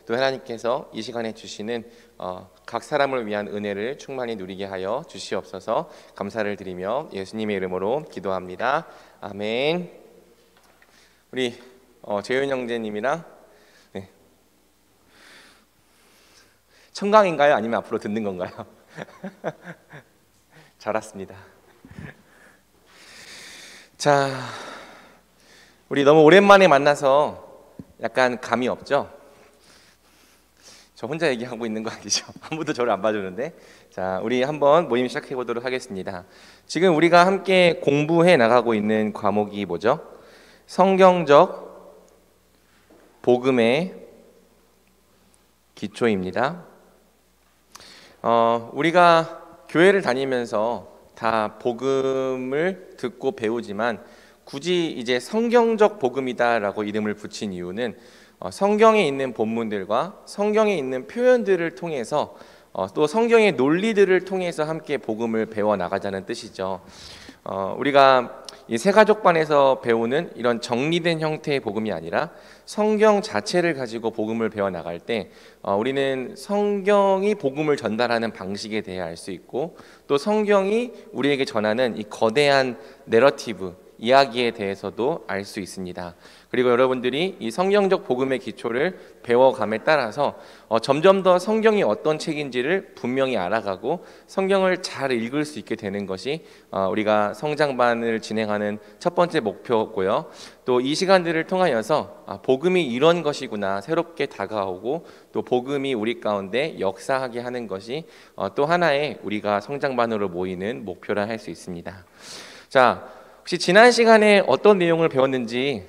또 하나님께서 이 시간에 주시는 각 사람을 위한 은혜를 충만히 누리게 하여 주시옵소서. 감사를 드리며 예수님의 이름으로 기도합니다. 아멘. 우리 재윤 형제님이랑 청강인가요? 아니면 앞으로 듣는 건가요? 잘 왔습니다. 자, 우리 너무 오랜만에 만나서 약간 감이 없죠? 저 혼자 얘기하고 있는 거 아니죠? 아무도 저를 안 봐주는데. 자, 우리 한번 모임 시작해 보도록 하겠습니다. 지금 우리가 함께 공부해 나가고 있는 과목이 뭐죠? 성경적 복음의 기초입니다. 우리가 교회를 다니면서 다 복음을 듣고 배우지만 굳이 이제 성경적 복음이다라고 이름을 붙인 이유는 성경에 있는 본문들과 성경에 있는 표현들을 통해서 또 성경의 논리들을 통해서 함께 복음을 배워 나가자는 뜻이죠. 우리가 이 새가족반에서 배우는 이런 정리된 형태의 복음이 아니라 성경 자체를 가지고 복음을 배워 나갈 때 우리는 성경이 복음을 전달하는 방식에 대해 알 수 있고 또 성경이 우리에게 전하는 이 거대한 내러티브 이야기에 대해서도 알 수 있습니다. 그리고 여러분들이 이 성경적 복음의 기초를 배워감에 따라서 점점 더 성경이 어떤 책인지를 분명히 알아가고 성경을 잘 읽을 수 있게 되는 것이 우리가 성장반을 진행하는 첫 번째 목표고요. 또 이 시간들을 통하여서 복음이 이런 것이구나 새롭게 다가오고 또 복음이 우리 가운데 역사하게 하는 것이 또 하나의 우리가 성장반으로 모이는 목표라 할 수 있습니다. 자, 혹시 지난 시간에 어떤 내용을 배웠는지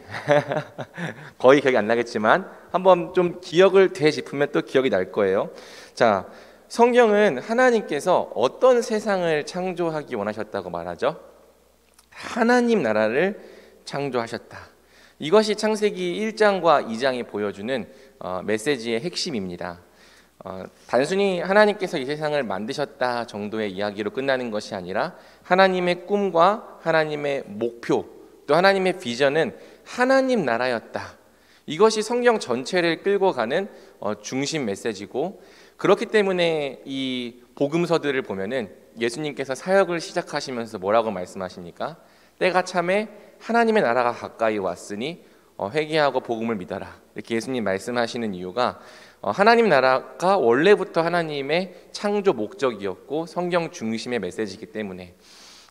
거의 기억이 안 나겠지만 한번 좀 기억을 되짚으면 또 기억이 날 거예요. 자, 성경은 하나님께서 어떤 세상을 창조하기 원하셨다고 말하죠? 하나님 나라를 창조하셨다. 이것이 창세기 1장과 2장이 보여주는 메시지의 핵심입니다. 단순히 하나님께서 이 세상을 만드셨다 정도의 이야기로 끝나는 것이 아니라 하나님의 꿈과 하나님의 목표 또 하나님의 비전은 하나님 나라였다. 이것이 성경 전체를 끌고 가는 중심 메시지고 그렇기 때문에 이 복음서들을 보면은 예수님께서 사역을 시작하시면서 뭐라고 말씀하십니까? 때가 참에 하나님의 나라가 가까이 왔으니 회개하고 복음을 믿어라. 이렇게 예수님 말씀하시는 이유가 하나님 나라가 원래부터 하나님의 창조 목적이었고 성경 중심의 메시지이기 때문에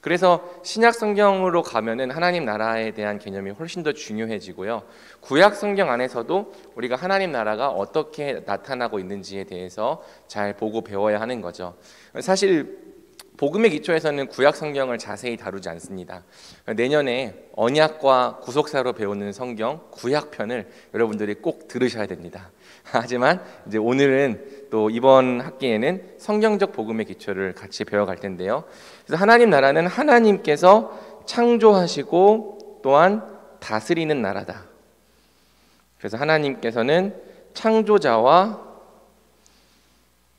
그래서 신약 성경으로 가면은 하나님 나라에 대한 개념이 훨씬 더 중요해지고요. 구약 성경 안에서도 우리가 하나님 나라가 어떻게 나타나고 있는지에 대해서 잘 보고 배워야 하는 거죠. 사실 복음의 기초에서는 구약 성경을 자세히 다루지 않습니다. 내년에 언약과 구속사로 배우는 성경 구약편을 여러분들이 꼭 들으셔야 됩니다. 하지만 이제 오늘은 또 이번 학기에는 성경적 복음의 기초를 같이 배워갈 텐데요. 그래서 하나님 나라는 하나님께서 창조하시고 또한 다스리는 나라다. 그래서 하나님께서는 창조자와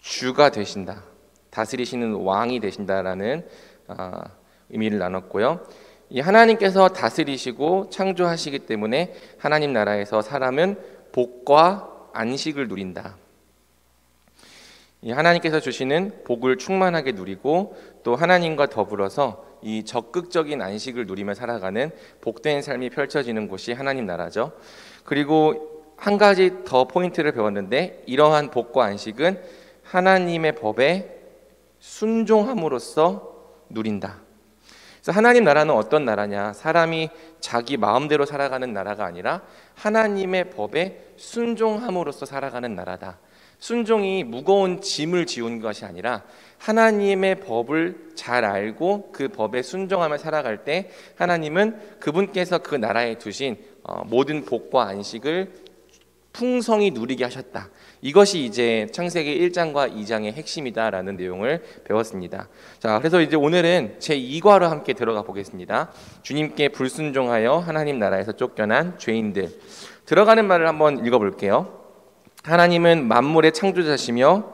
주가 되신다. 다스리시는 왕이 되신다라는 의미를 나눴고요. 이 하나님께서 다스리시고 창조하시기 때문에 하나님 나라에서 사람은 복과 안식을 누린다. 이 하나님께서 주시는 복을 충만하게 누리고 또 하나님과 더불어서 이 적극적인 안식을 누리며 살아가는 복된 삶이 펼쳐지는 곳이 하나님 나라죠. 그리고 한 가지 더 포인트를 배웠는데 이러한 복과 안식은 하나님의 법에 순종함으로써 누린다. 그래서 하나님 나라는 어떤 나라냐? 사람이 자기 마음대로 살아가는 나라가 아니라 하나님의 법에 순종함으로써 살아가는 나라다. 순종이 무거운 짐을 지운 것이 아니라 하나님의 법을 잘 알고 그 법에 순종하며 살아갈 때 하나님은 그분께서 그 나라에 두신 모든 복과 안식을 풍성히 누리게 하셨다. 이것이 이제 창세기 1장과 2장의 핵심이다라는 내용을 배웠습니다. 자, 그래서 이제 오늘은 제2과로 함께 들어가 보겠습니다. 주님께 불순종하여 하나님 나라에서 쫓겨난 죄인들. 들어가는 말을 한번 읽어볼게요. 하나님은 만물의 창조자시며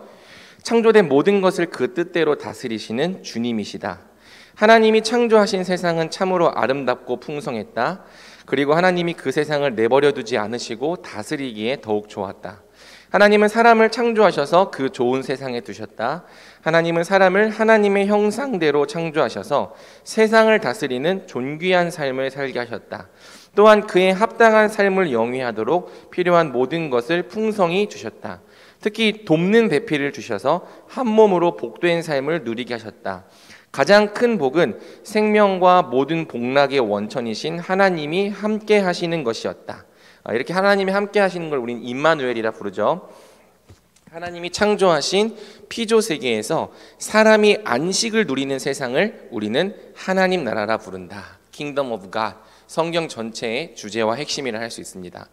창조된 모든 것을 그 뜻대로 다스리시는 주님이시다. 하나님이 창조하신 세상은 참으로 아름답고 풍성했다. 그리고 하나님이 그 세상을 내버려 두지 않으시고 다스리기에 더욱 좋았다. 하나님은 사람을 창조하셔서 그 좋은 세상에 두셨다. 하나님은 사람을 하나님의 형상대로 창조하셔서 세상을 다스리는 존귀한 삶을 살게 하셨다. 또한 그에 합당한 삶을 영위하도록 필요한 모든 것을 풍성히 주셨다. 특히 돕는 배필을 주셔서 한 몸으로 복된 삶을 누리게 하셨다. 가장 큰 복은 생명과 모든 복락의 원천이신 하나님이 함께 하시는 것이었다. 이렇게 하나님이 함께 하시는 걸 우리는 임마누엘이라 부르죠. 하나님이 창조하신 피조 세계에서 사람이 안식을 누리는 세상을 우리는 하나님 나라라 부른다. Kingdom of God. 성경 전체의 주제와 핵심이라 할 수 있습니다.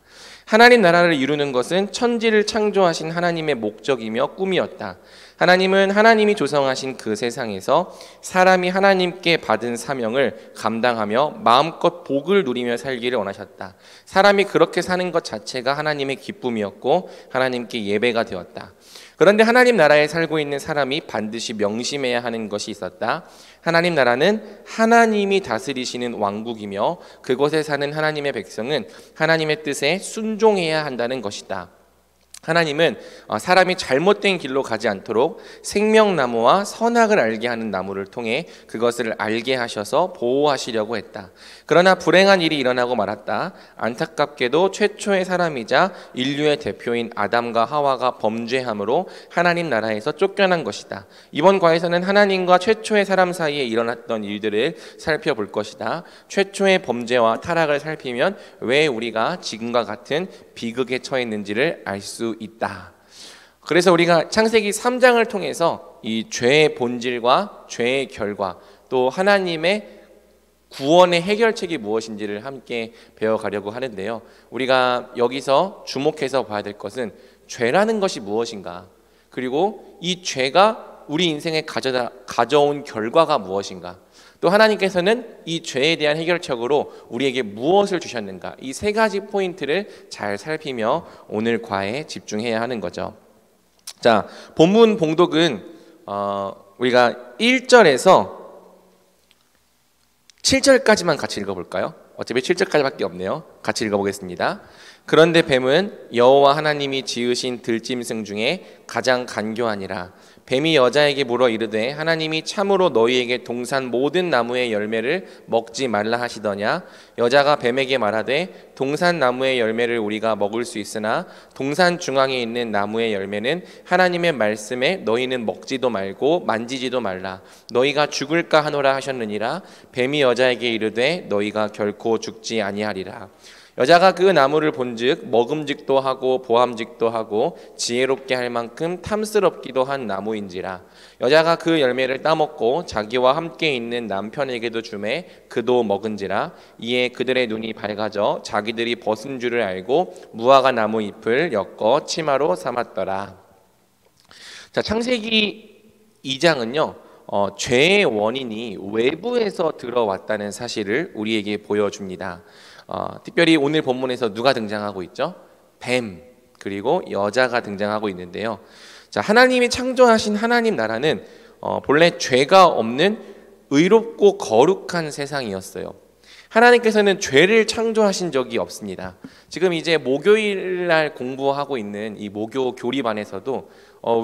하나님 나라를 이루는 것은 천지를 창조하신 하나님의 목적이며 꿈이었다. 하나님은 하나님이 조성하신 그 세상에서 사람이 하나님께 받은 사명을 감당하며 마음껏 복을 누리며 살기를 원하셨다. 사람이 그렇게 사는 것 자체가 하나님의 기쁨이었고 하나님께 예배가 되었다. 그런데 하나님 나라에 살고 있는 사람이 반드시 명심해야 하는 것이 있었다. 하나님 나라는 하나님이 다스리시는 왕국이며 그곳에 사는 하나님의 백성은 하나님의 뜻에 순종해야 한다는 것이다. 하나님은 사람이 잘못된 길로 가지 않도록 생명나무와 선악을 알게 하는 나무를 통해 그것을 알게 하셔서 보호하시려고 했다. 그러나 불행한 일이 일어나고 말았다. 안타깝게도 최초의 사람이자 인류의 대표인 아담과 하와가 범죄함으로 하나님 나라에서 쫓겨난 것이다. 이번 과에서는 하나님과 최초의 사람 사이에 일어났던 일들을 살펴볼 것이다. 최초의 범죄와 타락을 살피면 왜 우리가 지금과 같은 비극에 처했는지를 알 수 있다. 그래서 우리가 창세기 3장을 통해서 이 죄의 본질과 죄의 결과 또 하나님의 구원의 해결책이 무엇인지를 함께 배워가려고 하는데요. 우리가 여기서 주목해서 봐야 될 것은 죄라는 것이 무엇인가, 그리고 이 죄가 우리 인생에 가져온 결과가 무엇인가, 또 하나님께서는 이 죄에 대한 해결책으로 우리에게 무엇을 주셨는가, 이 세 가지 포인트를 잘 살피며 오늘 과에 집중해야 하는 거죠. 자, 본문 봉독은 우리가 1절에서 7절까지만 같이 읽어볼까요? 어차피 7절까지밖에 없네요. 같이 읽어보겠습니다. 그런데 뱀은 여호와 하나님이 지으신 들짐승 중에 가장 간교하니라. 뱀이 여자에게 물어 이르되 하나님이 참으로 너희에게 동산 모든 나무의 열매를 먹지 말라 하시더냐? 여자가 뱀에게 말하되 동산 나무의 열매를 우리가 먹을 수 있으나 동산 중앙에 있는 나무의 열매는 하나님의 말씀에 너희는 먹지도 말고 만지지도 말라. 너희가 죽을까 하노라 하셨느니라. 뱀이 여자에게 이르되 너희가 결코 죽지 아니하리라. 여자가 그 나무를 본즉 먹음직도 하고 보암직도 하고 지혜롭게 할 만큼 탐스럽기도 한 나무인지라. 여자가 그 열매를 따먹고 자기와 함께 있는 남편에게도 주매 그도 먹은지라. 이에 그들의 눈이 밝아져 자기들이 벗은 줄을 알고 무화과 나무 잎을 엮어 치마로 삼았더라. 자, 창세기 2장은요 죄의 원인이 외부에서 들어왔다는 사실을 우리에게 보여줍니다. 특별히 오늘 본문에서 누가 등장하고 있죠? 뱀, 그리고 여자가 등장하고 있는데요. 자, 하나님이 창조하신 하나님 나라는 본래 죄가 없는 의롭고 거룩한 세상이었어요. 하나님께서는 죄를 창조하신 적이 없습니다. 지금 이제 목요일 날 공부하고 있는 이 목요 교리반에서도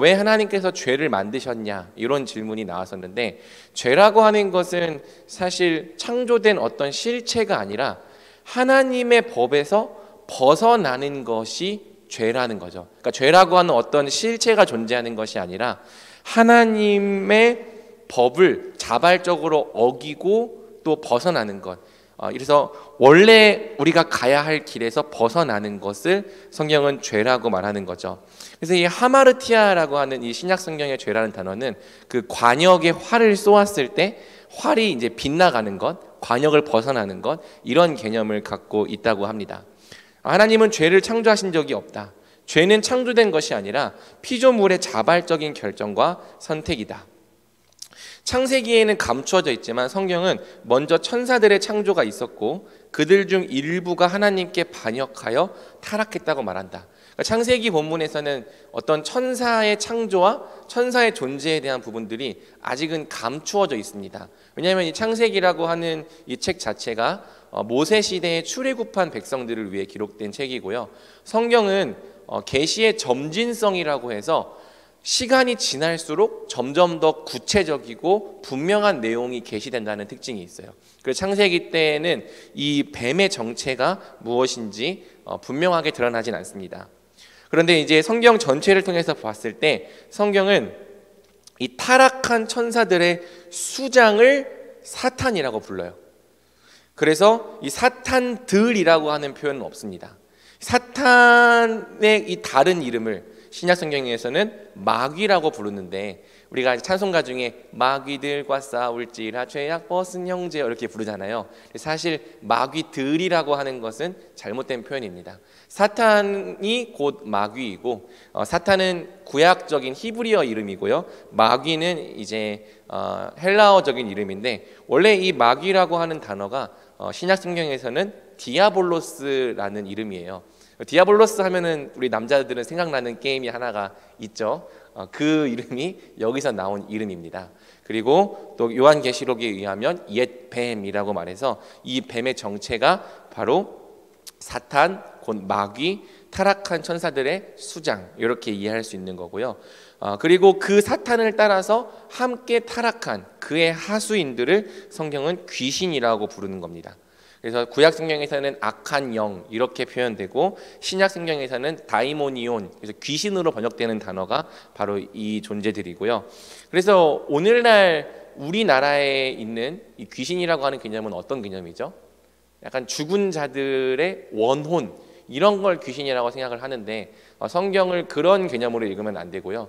왜 하나님께서 죄를 만드셨냐 이런 질문이 나왔었는데, 죄라고 하는 것은 사실 창조된 어떤 실체가 아니라 하나님의 법에서 벗어나는 것이 죄라는 거죠. 그러니까 죄라고 하는 어떤 실체가 존재하는 것이 아니라 하나님의 법을 자발적으로 어기고 또 벗어나는 것. 그래서 원래 우리가 가야 할 길에서 벗어나는 것을 성경은 죄라고 말하는 거죠. 그래서 이 하마르티아라고 하는 이 신약 성경의 죄라는 단어는 그 관역에 활을 쏘았을 때 활이 이제 빗나가는 것, 관역을 벗어나는 것, 이런 개념을 갖고 있다고 합니다. 하나님은 죄를 창조하신 적이 없다. 죄는 창조된 것이 아니라 피조물의 자발적인 결정과 선택이다. 창세기에는 감추어져 있지만 성경은 먼저 천사들의 창조가 있었고 그들 중 일부가 하나님께 반역하여 타락했다고 말한다. 그러니까 창세기 본문에서는 어떤 천사의 창조와 천사의 존재에 대한 부분들이 아직은 감추어져 있습니다. 왜냐하면 이 창세기라고 하는 이 책 자체가 모세 시대에 출애굽한 백성들을 위해 기록된 책이고요. 성경은 계시의 점진성이라고 해서 시간이 지날수록 점점 더 구체적이고 분명한 내용이 계시된다는 특징이 있어요. 그래서 창세기 때에는 이 뱀의 정체가 무엇인지 분명하게 드러나진 않습니다. 그런데 이제 성경 전체를 통해서 봤을 때 성경은 이 타락한 천사들의 수장을 사탄이라고 불러요. 그래서 이 사탄들이라고 하는 표현은 없습니다. 사탄의 이 다른 이름을 신약 성경에서는 마귀라고 부르는데, 우리가 찬송가 중에 마귀들과 싸울지라 죄악 벗은 형제 이렇게 부르잖아요. 사실 마귀들이라고 하는 것은 잘못된 표현입니다. 사탄이 곧 마귀이고, 사탄은 구약적인 히브리어 이름이고요, 마귀는 이제 헬라어적인 이름인데, 원래 이 마귀라고 하는 단어가 신약 성경에서는 디아볼로스라는 이름이에요. 디아볼로스 하면은 우리 남자들은 생각나는 게임이 하나가 있죠. 그 이름이 여기서 나온 이름입니다. 그리고 또 요한계시록에 의하면 옛 뱀이라고 말해서 이 뱀의 정체가 바로 사탄, 곧 마귀, 타락한 천사들의 수장, 이렇게 이해할 수 있는 거고요. 그리고 그 사탄을 따라서 함께 타락한 그의 하수인들을 성경은 귀신이라고 부르는 겁니다. 그래서 구약 성경에서는 악한 영 이렇게 표현되고, 신약 성경에서는 다이모니온, 그래서 귀신으로 번역되는 단어가 바로 이 존재들이고요. 그래서 오늘날 우리나라에 있는 이 귀신이라고 하는 개념은 어떤 개념이죠? 약간 죽은 자들의 원혼, 이런 걸 귀신이라고 생각을 하는데, 성경을 그런 개념으로 읽으면 안 되고요.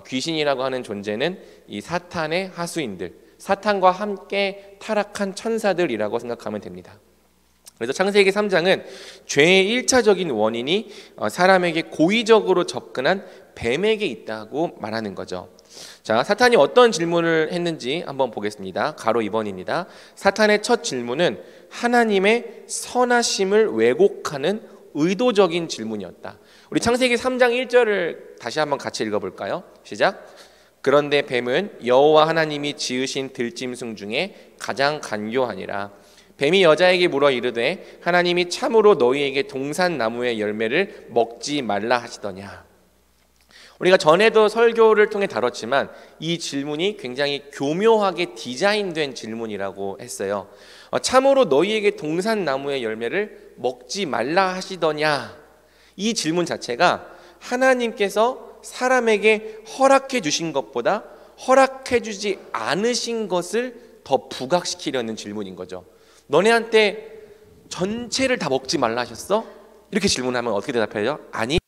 귀신이라고 하는 존재는 이 사탄의 하수인들, 사탄과 함께 타락한 천사들이라고 생각하면 됩니다. 그래서 창세기 3장은 죄의 1차적인 원인이 사람에게 고의적으로 접근한 뱀에게 있다고 말하는 거죠. 자, 사탄이 어떤 질문을 했는지 한번 보겠습니다. 가로 2번입니다. 사탄의 첫 질문은 하나님의 선하심을 왜곡하는 의도적인 질문이었다. 우리 창세기 3장 1절을 다시 한번 같이 읽어볼까요? 시작. 그런데 뱀은 여호와 하나님이 지으신 들짐승 중에 가장 간교하니라. 뱀이 여자에게 물어 이르되 하나님이 참으로 너희에게 동산나무의 열매를 먹지 말라 하시더냐. 우리가 전에도 설교를 통해 다뤘지만 이 질문이 굉장히 교묘하게 디자인된 질문이라고 했어요. 참으로 너희에게 동산나무의 열매를 먹지 말라 하시더냐. 이 질문 자체가 하나님께서 사람에게 허락해 주신 것보다 허락해 주지 않으신 것을 더 부각시키려는 질문인 거죠. 너네한테 전체를 다 먹지 말라 하셨어? 이렇게 질문하면 어떻게 대답해요? 아니,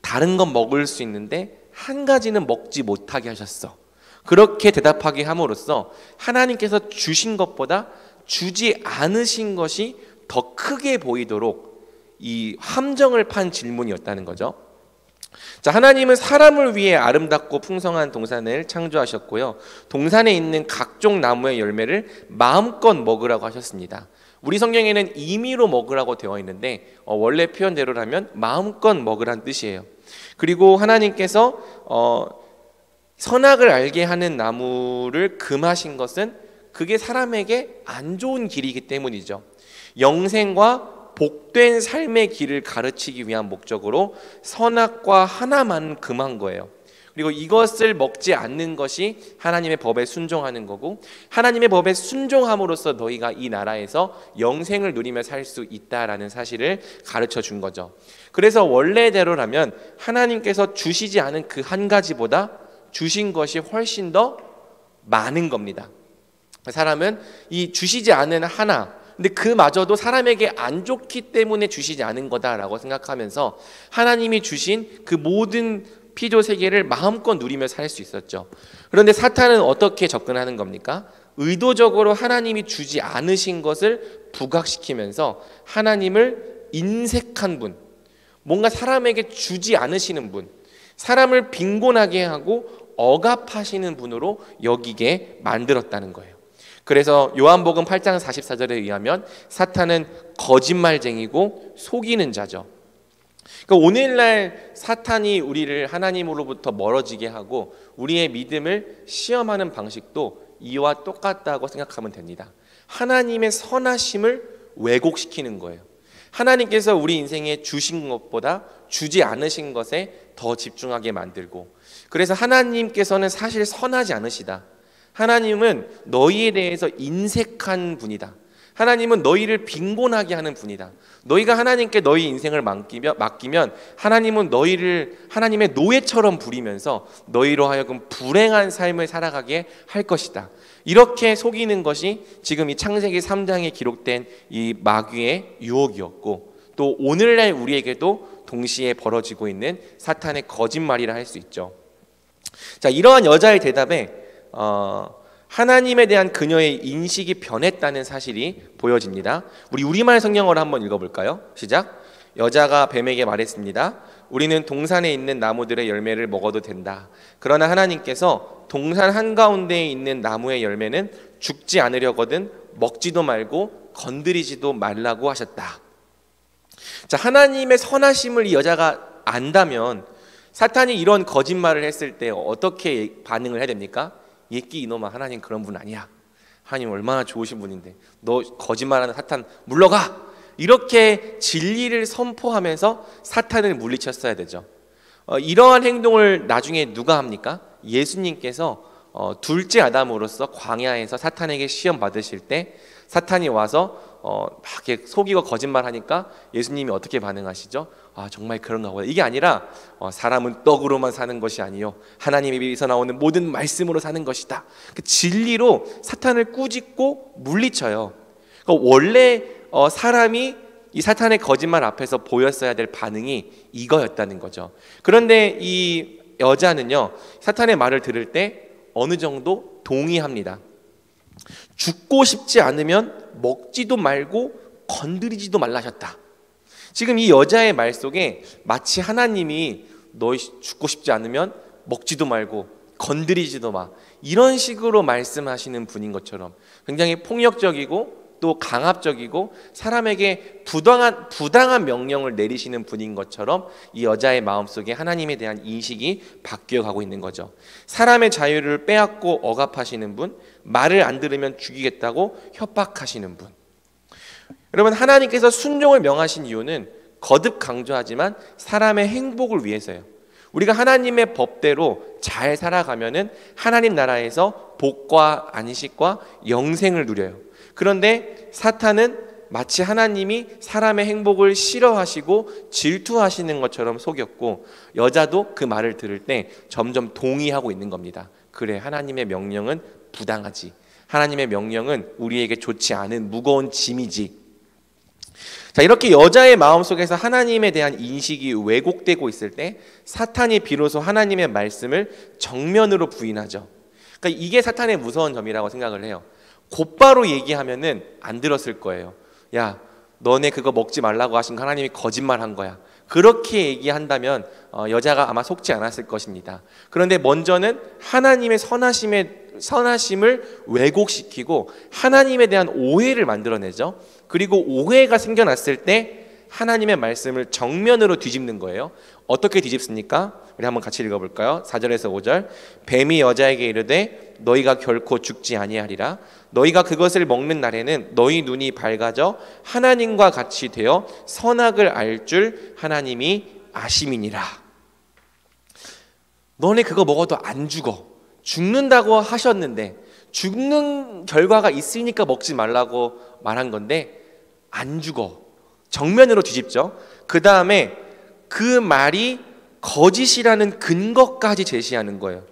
다른 건 먹을 수 있는데 한 가지는 먹지 못하게 하셨어. 그렇게 대답하게 함으로써 하나님께서 주신 것보다 주지 않으신 것이 더 크게 보이도록 이 함정을 판 질문이었다는 거죠. 자, 하나님은 사람을 위해 아름답고 풍성한 동산을 창조하셨고요, 동산에 있는 각종 나무의 열매를 마음껏 먹으라고 하셨습니다. 우리 성경에는 임의로 먹으라고 되어 있는데 원래 표현대로라면 마음껏 먹으란 뜻이에요. 그리고 하나님께서 선악을 알게 하는 나무를 금하신 것은 그게 사람에게 안 좋은 길이기 때문이죠. 영생과 복된 삶의 길을 가르치기 위한 목적으로 선악과 하나만 금한 거예요. 그리고 이것을 먹지 않는 것이 하나님의 법에 순종하는 거고, 하나님의 법에 순종함으로써 너희가 이 나라에서 영생을 누리며 살 수 있다라는 사실을 가르쳐 준 거죠. 그래서 원래대로라면 하나님께서 주시지 않은 그 한 가지보다 주신 것이 훨씬 더 많은 겁니다. 사람은 이 주시지 않은 하나, 근데 그마저도 사람에게 안 좋기 때문에 주시지 않은 거다라고 생각하면서 하나님이 주신 그 모든 피조 세계를 마음껏 누리며 살 수 있었죠. 그런데 사탄은 어떻게 접근하는 겁니까? 의도적으로 하나님이 주지 않으신 것을 부각시키면서 하나님을 인색한 분, 뭔가 사람에게 주지 않으시는 분, 사람을 빈곤하게 하고 억압하시는 분으로 여기게 만들었다는 거예요. 그래서 요한복음 8장 44절에 의하면 사탄은 거짓말쟁이고 속이는 자죠. 그러니까 오늘날 사탄이 우리를 하나님으로부터 멀어지게 하고 우리의 믿음을 시험하는 방식도 이와 똑같다고 생각하면 됩니다. 하나님의 선하심을 왜곡시키는 거예요. 하나님께서 우리 인생에 주신 것보다 주지 않으신 것에 더 집중하게 만들고, 그래서 하나님께서는 사실 선하지 않으시다. 하나님은 너희에 대해서 인색한 분이다. 하나님은 너희를 빈곤하게 하는 분이다. 너희가 하나님께 너희 인생을 맡기면 하나님은 너희를 하나님의 노예처럼 부리면서 너희로 하여금 불행한 삶을 살아가게 할 것이다. 이렇게 속이는 것이 지금 이 창세기 3장에 기록된 이 마귀의 유혹이었고, 또 오늘날 우리에게도 동시에 벌어지고 있는 사탄의 거짓말이라 할 수 있죠. 자, 이러한 여자의 대답에 하나님에 대한 그녀의 인식이 변했다는 사실이 보여집니다. 우리 우리말 성경어를 한번 읽어볼까요? 시작. 여자가 뱀에게 말했습니다. 우리는 동산에 있는 나무들의 열매를 먹어도 된다. 그러나 하나님께서 동산 한가운데에 있는 나무의 열매는 죽지 않으려거든 먹지도 말고 건드리지도 말라고 하셨다. 자, 하나님의 선하심을 이 여자가 안다면 사탄이 이런 거짓말을 했을 때 어떻게 반응을 해야 됩니까? 예끼 이놈아, 하나님 그런 분 아니야. 하나님 얼마나 좋으신 분인데 너 거짓말하는 사탄 물러가. 이렇게 진리를 선포하면서 사탄을 물리쳤어야 되죠. 이러한 행동을 나중에 누가 합니까? 예수님께서 둘째 아담으로서 광야에서 사탄에게 시험 받으실 때 사탄이 와서 막 이렇게 속이고 거짓말하니까 예수님이 어떻게 반응하시죠? 아, 정말 그런가 보다. 이게 아니라 사람은 떡으로만 사는 것이 아니요 하나님의 입에서 나오는 모든 말씀으로 사는 것이다. 그 진리로 사탄을 꾸짖고 물리쳐요. 그러니까 원래 사람이 이 사탄의 거짓말 앞에서 보였어야 될 반응이 이거였다는 거죠. 그런데 이 여자는요, 사탄의 말을 들을 때 어느 정도 동의합니다. 죽고 싶지 않으면 먹지도 말고 건드리지도 말라 하셨다. 지금 이 여자의 말 속에 마치 하나님이 너희 죽고 싶지 않으면 먹지도 말고 건드리지도 마, 이런 식으로 말씀하시는 분인 것처럼 굉장히 폭력적이고 또 강압적이고 사람에게 부당한 명령을 내리시는 분인 것처럼 이 여자의 마음속에 하나님에 대한 인식이 바뀌어가고 있는 거죠. 사람의 자유를 빼앗고 억압하시는 분, 말을 안 들으면 죽이겠다고 협박하시는 분. 여러분, 하나님께서 순종을 명하신 이유는 거듭 강조하지만 사람의 행복을 위해서예요. 우리가 하나님의 법대로 잘 살아가면은 하나님 나라에서 복과 안식과 영생을 누려요. 그런데 사탄은 마치 하나님이 사람의 행복을 싫어하시고 질투하시는 것처럼 속였고, 여자도 그 말을 들을 때 점점 동의하고 있는 겁니다. 그래, 하나님의 명령은 부당하지. 하나님의 명령은 우리에게 좋지 않은 무거운 짐이지. 자, 이렇게 여자의 마음속에서 하나님에 대한 인식이 왜곡되고 있을 때 사탄이 비로소 하나님의 말씀을 정면으로 부인하죠. 그러니까 이게 사탄의 무서운 점이라고 생각을 해요. 곧바로 얘기하면은 안 들었을 거예요. 야, 너네 그거 먹지 말라고 하신 거 하나님이 거짓말한 거야. 그렇게 얘기한다면 여자가 아마 속지 않았을 것입니다. 그런데 먼저는 하나님의 선하심을 왜곡시키고 하나님에 대한 오해를 만들어내죠. 그리고 오해가 생겨났을 때 하나님의 말씀을 정면으로 뒤집는 거예요. 어떻게 뒤집습니까? 우리 한번 같이 읽어볼까요? 4절에서 5절. 뱀이 여자에게 이르되 너희가 결코 죽지 아니하리라. 너희가 그것을 먹는 날에는 너희 눈이 밝아져 하나님과 같이 되어 선악을 알 줄 하나님이 아심이니라. 너네 그거 먹어도 안 죽어. 죽는다고 하셨는데, 죽는 결과가 있으니까 먹지 말라고 말한 건데 안 죽어. 정면으로 뒤집죠. 그 다음에 그 말이 거짓이라는 근거까지 제시하는 거예요.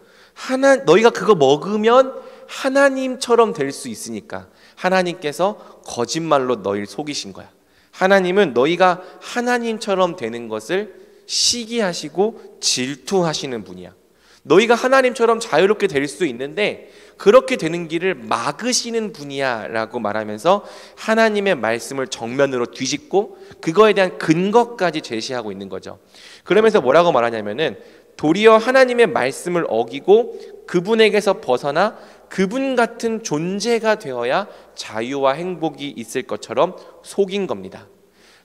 너희가 그거 먹으면 하나님처럼 될 수 있으니까 하나님께서 거짓말로 너희를 속이신 거야. 하나님은 너희가 하나님처럼 되는 것을 시기하시고 질투하시는 분이야. 너희가 하나님처럼 자유롭게 될 수 있는데 그렇게 되는 길을 막으시는 분이야 라고 말하면서 하나님의 말씀을 정면으로 뒤집고 그거에 대한 근거까지 제시하고 있는 거죠. 그러면서 뭐라고 말하냐면은 도리어 하나님의 말씀을 어기고 그분에게서 벗어나 그분 같은 존재가 되어야 자유와 행복이 있을 것처럼 속인 겁니다.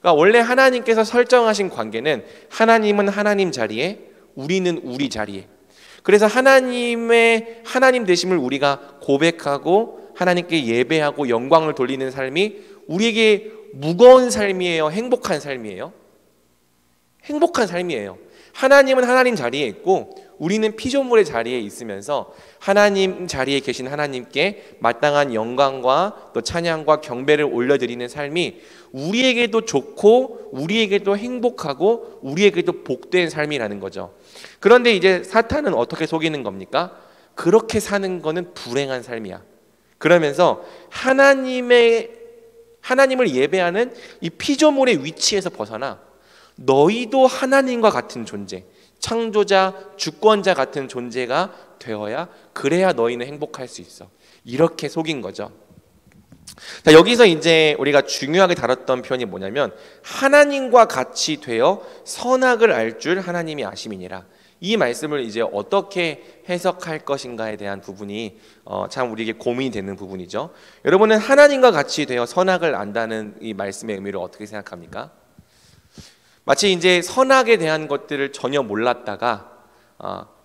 그러니까 원래 하나님께서 설정하신 관계는 하나님은 하나님 자리에, 우리는 우리 자리에. 그래서 하나님의 하나님 되심을 우리가 고백하고 하나님께 예배하고 영광을 돌리는 삶이 우리에게 무거운 삶이에요? 행복한 삶이에요? 행복한 삶이에요. 하나님은 하나님 자리에 있고 우리는 피조물의 자리에 있으면서 하나님 자리에 계신 하나님께 마땅한 영광과 또 찬양과 경배를 올려드리는 삶이 우리에게도 좋고 우리에게도 행복하고 우리에게도 복된 삶이라는 거죠. 그런데 이제 사탄은 어떻게 속이는 겁니까? 그렇게 사는 거는 불행한 삶이야. 그러면서 하나님을 예배하는 이 피조물의 위치에서 벗어나 너희도 하나님과 같은 존재, 창조자, 주권자 같은 존재가 되어야 그래야 너희는 행복할 수 있어. 이렇게 속인 거죠. 자, 여기서 이제 우리가 중요하게 다뤘던 표현이 뭐냐면 하나님과 같이 되어 선악을 알 줄 하나님이 아심이니라. 이 말씀을 이제 어떻게 해석할 것인가에 대한 부분이 참 우리에게 고민이 되는 부분이죠. 여러분은 하나님과 같이 되어 선악을 안다는 이 말씀의 의미를 어떻게 생각합니까? 마치 이제 선악에 대한 것들을 전혀 몰랐다가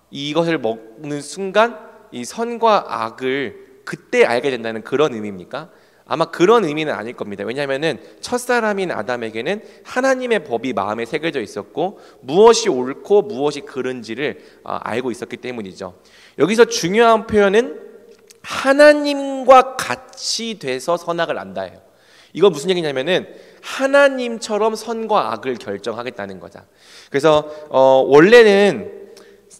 이것을 먹는 순간 이 선과 악을 그때 알게 된다는 그런 의미입니까? 아마 그런 의미는 아닐 겁니다. 왜냐하면 첫사람인 아담에게는 하나님의 법이 마음에 새겨져 있었고 무엇이 옳고 무엇이 그른지를 알고 있었기 때문이죠. 여기서 중요한 표현은 하나님과 같이 돼서 선악을 안다예요. 이거 무슨 얘기냐면은 하나님처럼 선과 악을 결정하겠다는 거다. 그래서 원래는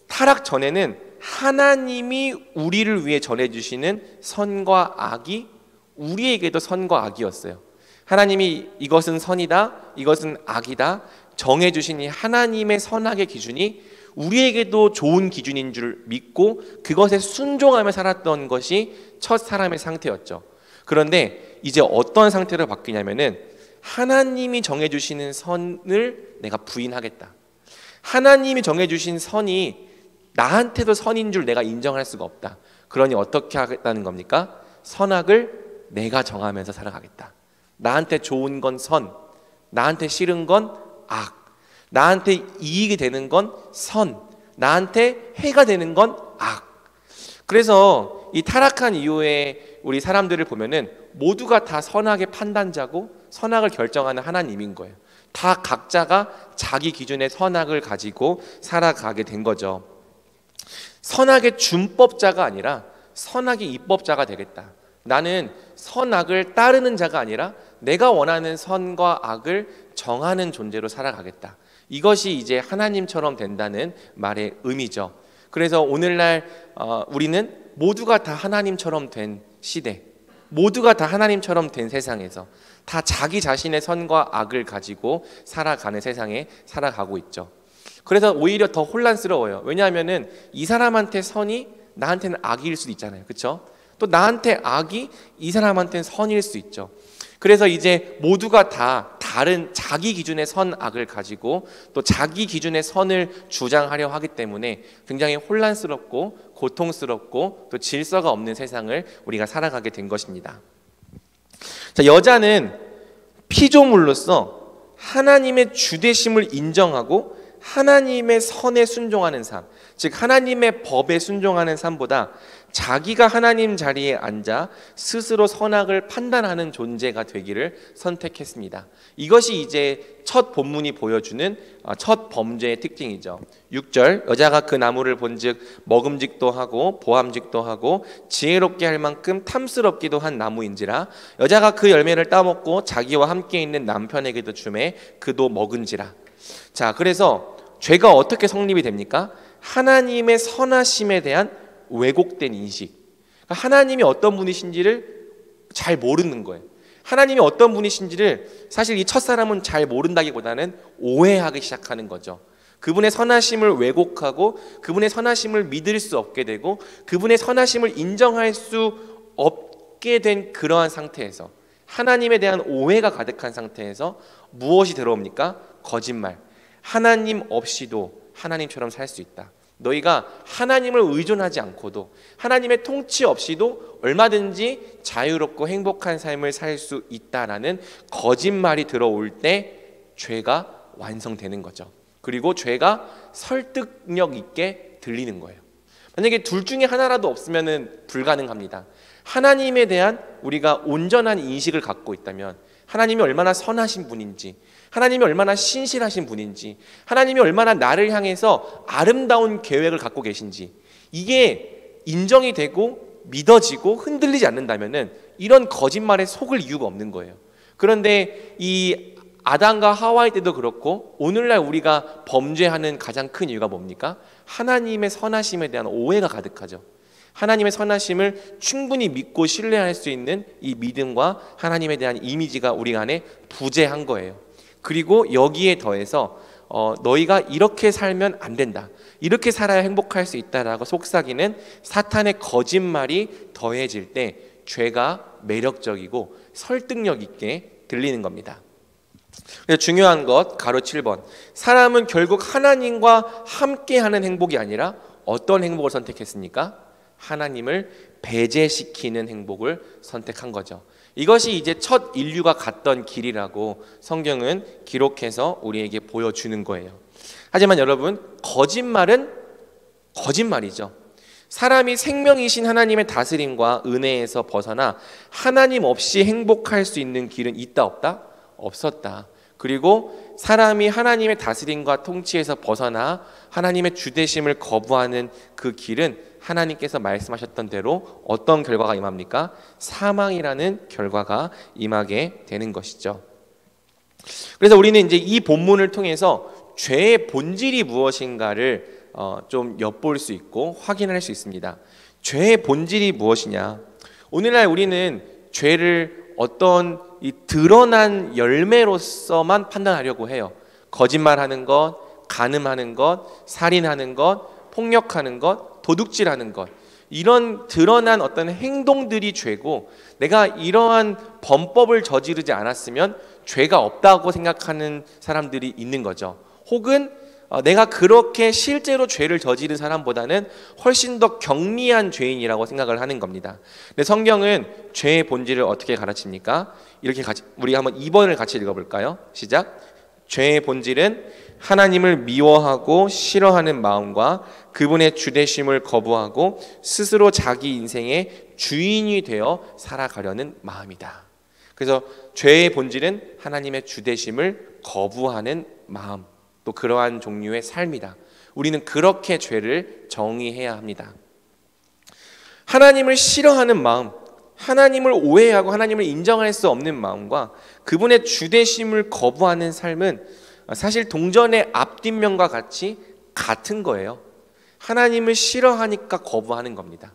타락 전에는 하나님이 우리를 위해 전해주시는 선과 악이 우리에게도 선과 악이었어요. 하나님이 이것은 선이다, 이것은 악이다 정해주신 이 하나님의 선악의 기준이 우리에게도 좋은 기준인 줄 믿고 그것에 순종하며 살았던 것이 첫 사람의 상태였죠. 그런데 이제 어떤 상태로 바뀌냐면은 하나님이 정해주시는 선을 내가 부인하겠다. 하나님이 정해주신 선이 나한테도 선인 줄 내가 인정할 수가 없다. 그러니 어떻게 하겠다는 겁니까? 선악을 내가 정하면서 살아가겠다. 나한테 좋은 건 선, 나한테 싫은 건 악, 나한테 이익이 되는 건 선, 나한테 해가 되는 건 악. 그래서 이 타락한 이후에 우리 사람들을 보면은 모두가 다 선악의 판단자고 선악을 결정하는 하나님인 거예요. 다 각자가 자기 기준의 선악을 가지고 살아가게 된 거죠. 선악의 준법자가 아니라 선악의 입법자가 되겠다. 나는 선악을 따르는 자가 아니라 내가 원하는 선과 악을 정하는 존재로 살아가겠다. 이것이 이제 하나님처럼 된다는 말의 의미죠. 그래서 오늘날 우리는 모두가 다 하나님처럼 된 시대, 모두가 다 하나님처럼 된 세상에서 다 자기 자신의 선과 악을 가지고 살아가는 세상에 살아가고 있죠. 그래서 오히려 더 혼란스러워요. 왜냐하면은 이 사람한테 선이 나한테는 악일 수도 있잖아요. 그렇죠? 또 나한테 악이 이 사람한테는 선일 수 있죠. 그래서 이제 모두가 다 다른 자기 기준의 선악을 가지고 또 자기 기준의 선을 주장하려 하기 때문에 굉장히 혼란스럽고 고통스럽고 또 질서가 없는 세상을 우리가 살아가게 된 것입니다. 자, 여자는 피조물로서 하나님의 주되심을 인정하고 하나님의 선에 순종하는 삶, 즉 하나님의 법에 순종하는 삶보다 자기가 하나님 자리에 앉아 스스로 선악을 판단하는 존재가 되기를 선택했습니다. 이것이 이제 첫 본문이 보여주는 첫 범죄의 특징이죠. 6절, 여자가 그 나무를 본즉 먹음직도 하고 보암직도 하고 지혜롭게 할 만큼 탐스럽기도 한 나무인지라 여자가 그 열매를 따먹고 자기와 함께 있는 남편에게도 주매 그도 먹은지라. 자, 그래서 죄가 어떻게 성립이 됩니까? 하나님의 선하심에 대한 왜곡된 인식. 그러니까 하나님이 어떤 분이신지를 잘 모르는 거예요. 하나님이 어떤 분이신지를 사실 이 첫사람은 잘 모른다기보다는 오해하기 시작하는 거죠. 그분의 선하심을 왜곡하고 그분의 선하심을 믿을 수 없게 되고 그분의 선하심을 인정할 수 없게 된 그러한 상태에서 하나님에 대한 오해가 가득한 상태에서 무엇이 들어옵니까? 거짓말. 하나님 없이도 하나님처럼 살 수 있다. 너희가 하나님을 의존하지 않고도 하나님의 통치 없이도 얼마든지 자유롭고 행복한 삶을 살 수 있다라는 거짓말이 들어올 때 죄가 완성되는 거죠. 그리고 죄가 설득력 있게 들리는 거예요. 만약에 둘 중에 하나라도 없으면 불가능합니다. 하나님에 대한 우리가 온전한 인식을 갖고 있다면 하나님이 얼마나 선하신 분인지, 하나님이 얼마나 신실하신 분인지, 하나님이 얼마나 나를 향해서 아름다운 계획을 갖고 계신지, 이게 인정이 되고 믿어지고 흔들리지 않는다면은 이런 거짓말에 속을 이유가 없는 거예요. 그런데 이 아담과 하와이 때도 그렇고 오늘날 우리가 범죄하는 가장 큰 이유가 뭡니까? 하나님의 선하심에 대한 오해가 가득하죠. 하나님의 선하심을 충분히 믿고 신뢰할 수 있는 이 믿음과 하나님에 대한 이미지가 우리 안에 부재한 거예요. 그리고 여기에 더해서 너희가 이렇게 살면 안 된다, 이렇게 살아야 행복할 수 있다라고 속삭이는 사탄의 거짓말이 더해질 때 죄가 매력적이고 설득력 있게 들리는 겁니다. 그래서 중요한 것 가로 7번, 사람은 결국 하나님과 함께하는 행복이 아니라 어떤 행복을 선택했습니까? 하나님을 배제시키는 행복을 선택한 거죠. 이것이 이제 첫 인류가 갔던 길이라고 성경은 기록해서 우리에게 보여주는 거예요. 하지만 여러분, 거짓말은 거짓말이죠. 사람이 생명이신 하나님의 다스림과 은혜에서 벗어나 하나님 없이 행복할 수 있는 길은 있다 없다? 없었다. 그리고 사람이 하나님의 다스림과 통치에서 벗어나 하나님의 주되심을 거부하는 그 길은 하나님께서 말씀하셨던 대로 어떤 결과가 임합니까? 사망이라는 결과가 임하게 되는 것이죠. 그래서 우리는 이제 이 본문을 통해서 죄의 본질이 무엇인가를 좀 엿볼 수 있고 확인할 수 있습니다. 죄의 본질이 무엇이냐? 오늘날 우리는 죄를 어떤 이 드러난 열매로서만 판단하려고 해요. 거짓말하는 것, 간음하는 것, 살인하는 것, 폭력하는 것, 도둑질하는 것, 이런 드러난 어떤 행동들이 죄고, 내가 이러한 범법을 저지르지 않았으면 죄가 없다고 생각하는 사람들이 있는 거죠. 혹은 내가 그렇게 실제로 죄를 저지른 사람보다는 훨씬 더 경미한 죄인이라고 생각을 하는 겁니다. 근데 성경은 죄의 본질을 어떻게 가르칩니까? 이렇게 우리 한번 2번을 같이 읽어볼까요? 시작. 죄의 본질은 하나님을 미워하고 싫어하는 마음과 그분의 주되심을 거부하고 스스로 자기 인생의 주인이 되어 살아가려는 마음이다. 그래서 죄의 본질은 하나님의 주되심을 거부하는 마음, 또 그러한 종류의 삶이다. 우리는 그렇게 죄를 정의해야 합니다. 하나님을 싫어하는 마음, 하나님을 오해하고 하나님을 인정할 수 없는 마음과 그분의 주되심을 거부하는 삶은 사실 동전의 앞뒷면과 같이 같은 거예요. 하나님을 싫어하니까 거부하는 겁니다.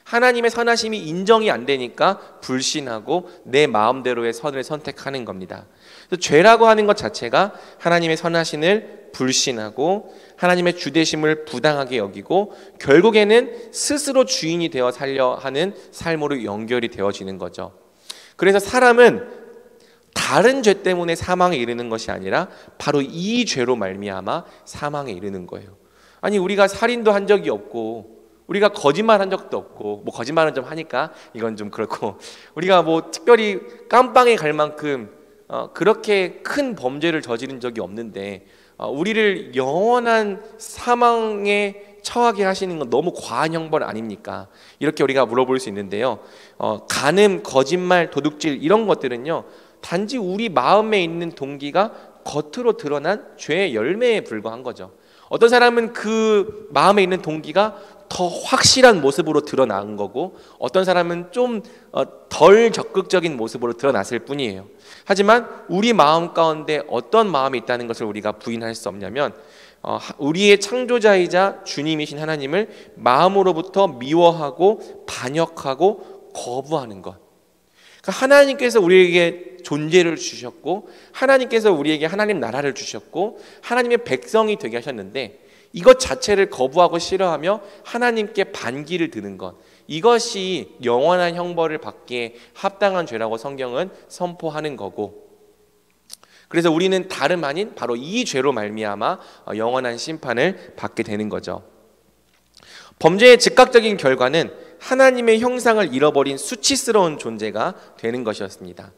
하나님의 선하심이 인정이 안 되니까 불신하고 내 마음대로의 선을 선택하는 겁니다. 그래서 죄라고 하는 것 자체가 하나님의 선하심을 불신하고 하나님의 주되심을 부당하게 여기고 결국에는 스스로 주인이 되어 살려 하는 삶으로 연결이 되어지는 거죠. 그래서 사람은 다른 죄 때문에 사망에 이르는 것이 아니라 바로 이 죄로 말미암아 사망에 이르는 거예요. 아니, 우리가 살인도 한 적이 없고 우리가 거짓말한 적도 없고, 뭐 거짓말은 좀 하니까 이건 좀 그렇고, 우리가 뭐 특별히 깜빵에 갈 만큼 그렇게 큰 범죄를 저지른 적이 없는데 우리를 영원한 사망에 처하게 하시는 건 너무 과한 형벌 아닙니까? 이렇게 우리가 물어볼 수 있는데요. 간음, 거짓말, 도둑질 이런 것들은요, 단지 우리 마음에 있는 동기가 겉으로 드러난 죄의 열매에 불과한 거죠. 어떤 사람은 그 마음에 있는 동기가 더 확실한 모습으로 드러난 거고, 어떤 사람은 좀 덜 적극적인 모습으로 드러났을 뿐이에요. 하지만 우리 마음 가운데 어떤 마음이 있다는 것을 우리가 부인할 수 없냐면, 우리의 창조자이자 주님이신 하나님을 마음으로부터 미워하고 반역하고 거부하는 것. 그러니까 하나님께서 우리에게 존재를 주셨고, 하나님께서 우리에게 하나님 나라를 주셨고, 하나님의 백성이 되게 하셨는데, 이것 자체를 거부하고 싫어하며 하나님께 반기를 드는 것, 이것이 영원한 형벌을 받기에 합당한 죄라고 성경은 선포하는 거고, 그래서 우리는 다름 아닌 바로 이 죄로 말미암아 영원한 심판을 받게 되는 거죠. 범죄의 즉각적인 결과는 하나님의 형상을 잃어버린 수치스러운 존재가 되는 것이었습니다.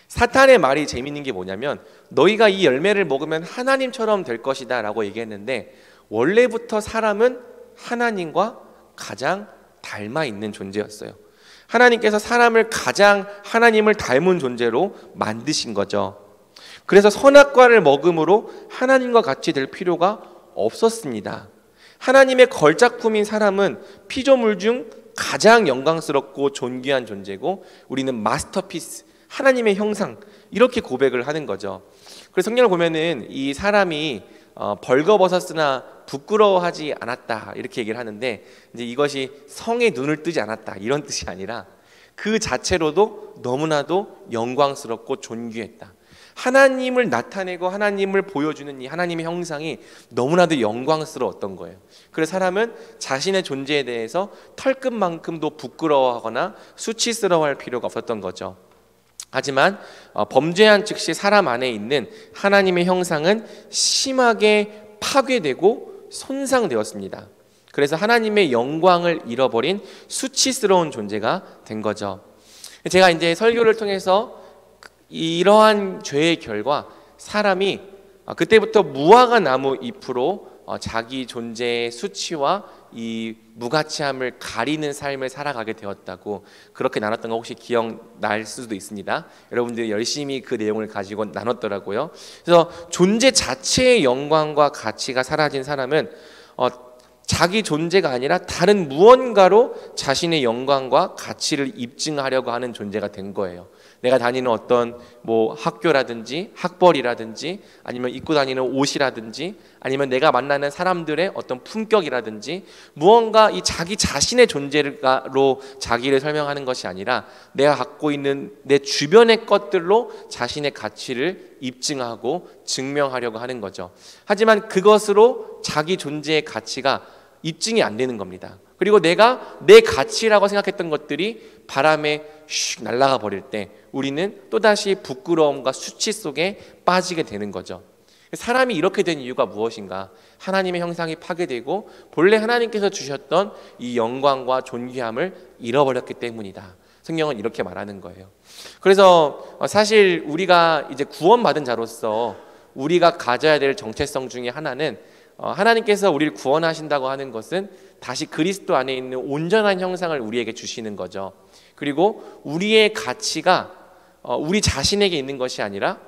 사탄의 말이 재미있는 게 뭐냐면, 너희가 이 열매를 먹으면 하나님처럼 될 것이다 라고 얘기했는데, 원래부터 사람은 하나님과 가장 닮아 있는 존재였어요. 하나님께서 사람을 가장 하나님을 닮은 존재로 만드신 거죠. 그래서 선악과를 먹음으로 하나님과 같이 될 필요가 없었습니다. 하나님의 걸작품인 사람은 피조물 중 가장 영광스럽고 존귀한 존재고 우리는 마스터피스, 하나님의 형상, 이렇게 고백을 하는 거죠. 그래서 성경을 보면은 이 사람이 벌거벗었으나 부끄러워하지 않았다 이렇게 얘기를 하는데, 이제 이것이 성에 눈을 뜨지 않았다 이런 뜻이 아니라 그 자체로도 너무나도 영광스럽고 존귀했다. 하나님을 나타내고 하나님을 보여주는 이 하나님의 형상이 너무나도 영광스러웠던 거예요. 그래서 사람은 자신의 존재에 대해서 털끝만큼도 부끄러워하거나 수치스러워할 필요가 없었던 거죠. 하지만 범죄한 즉시 사람 안에 있는 하나님의 형상은 심하게 파괴되고 손상되었습니다. 그래서 하나님의 영광을 잃어버린 수치스러운 존재가 된 거죠. 제가 이제 설교를 통해서 이러한 죄의 결과 사람이 그때부터 무화과 나무 잎으로 자기 존재의 수치와 이 무가치함을 가리는 삶을 살아가게 되었다고 그렇게 나눴던 거 혹시 기억날 수도 있습니다. 여러분들이 열심히 그 내용을 가지고 나눴더라고요. 그래서 존재 자체의 영광과 가치가 사라진 사람은 자기 존재가 아니라 다른 무언가로 자신의 영광과 가치를 입증하려고 하는 존재가 된 거예요. 내가 다니는 어떤 학교라든지 학벌이라든지 아니면 입고 다니는 옷이라든지 아니면 내가 만나는 사람들의 어떤 품격이라든지 무언가 이 자기 자신의 존재로 자기를 설명하는 것이 아니라 내가 갖고 있는 내 주변의 것들로 자신의 가치를 입증하고 증명하려고 하는 거죠. 하지만 그것으로 자기 존재의 가치가 입증이 안 되는 겁니다. 그리고 내가 내 가치라고 생각했던 것들이 바람에 슉 날아가 버릴 때 우리는 또다시 부끄러움과 수치 속에 빠지게 되는 거죠. 사람이 이렇게 된 이유가 무엇인가? 하나님의 형상이 파괴되고 본래 하나님께서 주셨던 이 영광과 존귀함을 잃어버렸기 때문이다. 성경은 이렇게 말하는 거예요. 그래서 사실 우리가 이제 구원받은 자로서 우리가 가져야 될 정체성 중에 하나는 하나님께서 우리를 구원하신다고 하는 것은 다시 그리스도 안에 있는 온전한 형상을 우리에게 주시는 거죠. 그리고 우리의 가치가 우리 자신에게 있는 것이 아니라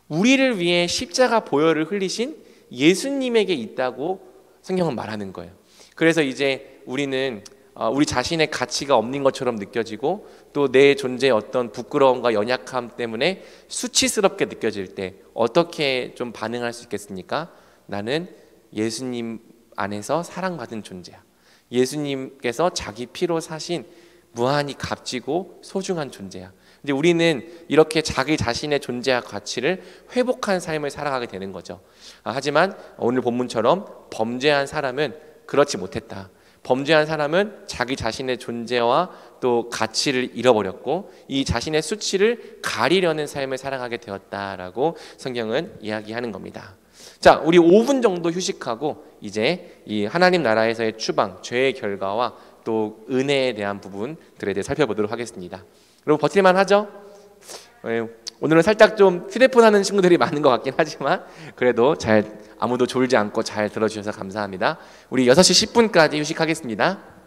우리를 위해 십자가 보혈을 흘리신 예수님에게 있다고 성경은 말하는 거예요. 그래서 이제 우리는 우리 자신의 가치가 없는 것처럼 느껴지고 또 내 존재의 어떤 부끄러움과 연약함 때문에 수치스럽게 느껴질 때 어떻게 좀 반응할 수 있겠습니까? 나는 예수님 안에서 사랑받은 존재야. 예수님께서 자기 피로 사신 무한히 값지고 소중한 존재야. 이제 우리는 이렇게 자기 자신의 존재와 가치를 회복한 삶을 살아가게 되는 거죠. 하지만 오늘 본문처럼 범죄한 사람은 그렇지 못했다. 범죄한 사람은 자기 자신의 존재와 또 가치를 잃어버렸고 이 자신의 수치를 가리려는 삶을 살아가게 되었다라고 성경은 이야기하는 겁니다. 자, 우리 5분 정도 휴식하고 이제 이 하나님 나라에서의 추방, 죄의 결과와 또 은혜에 대한 부분들에 대해 살펴보도록 하겠습니다. 여러분 버틸만 하죠? 오늘은 살짝 좀 휴대폰 하는 친구들이 많은 것 같긴 하지만 그래도 아무도 졸지 않고 잘 들어주셔서 감사합니다. 우리 6시 10분까지 휴식하겠습니다.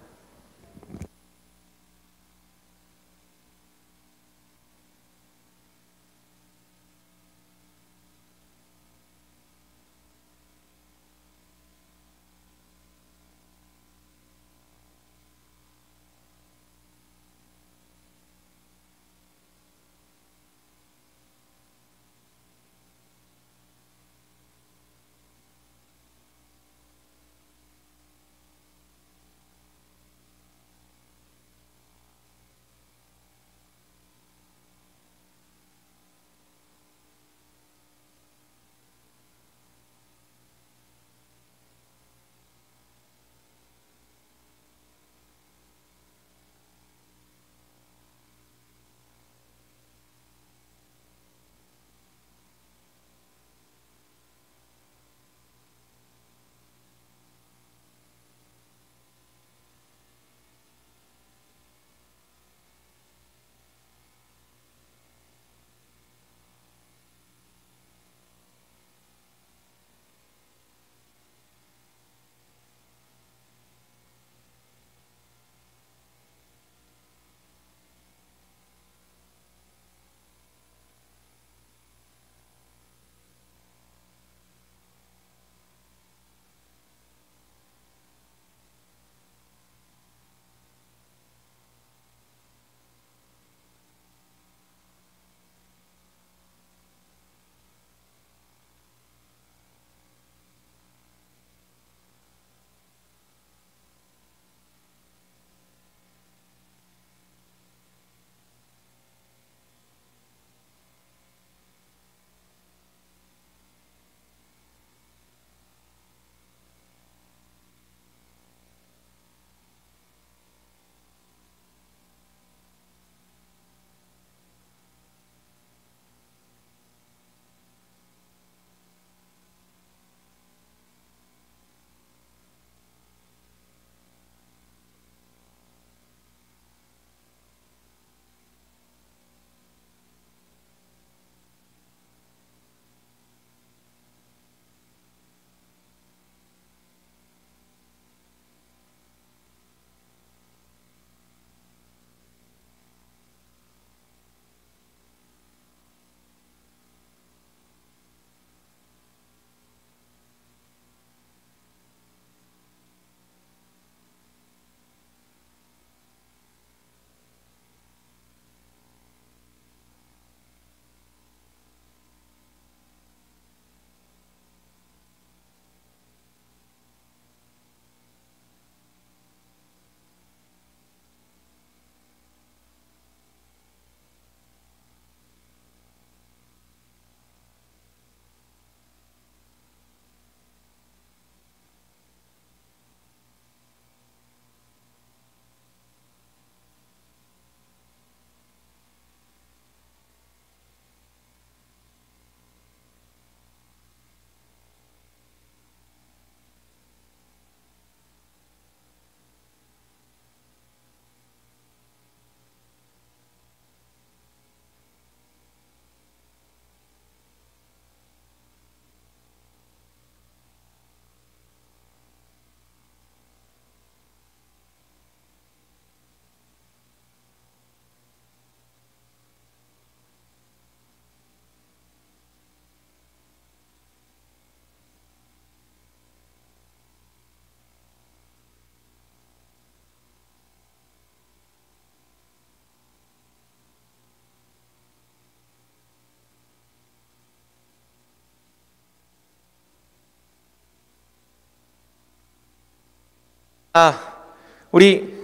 우리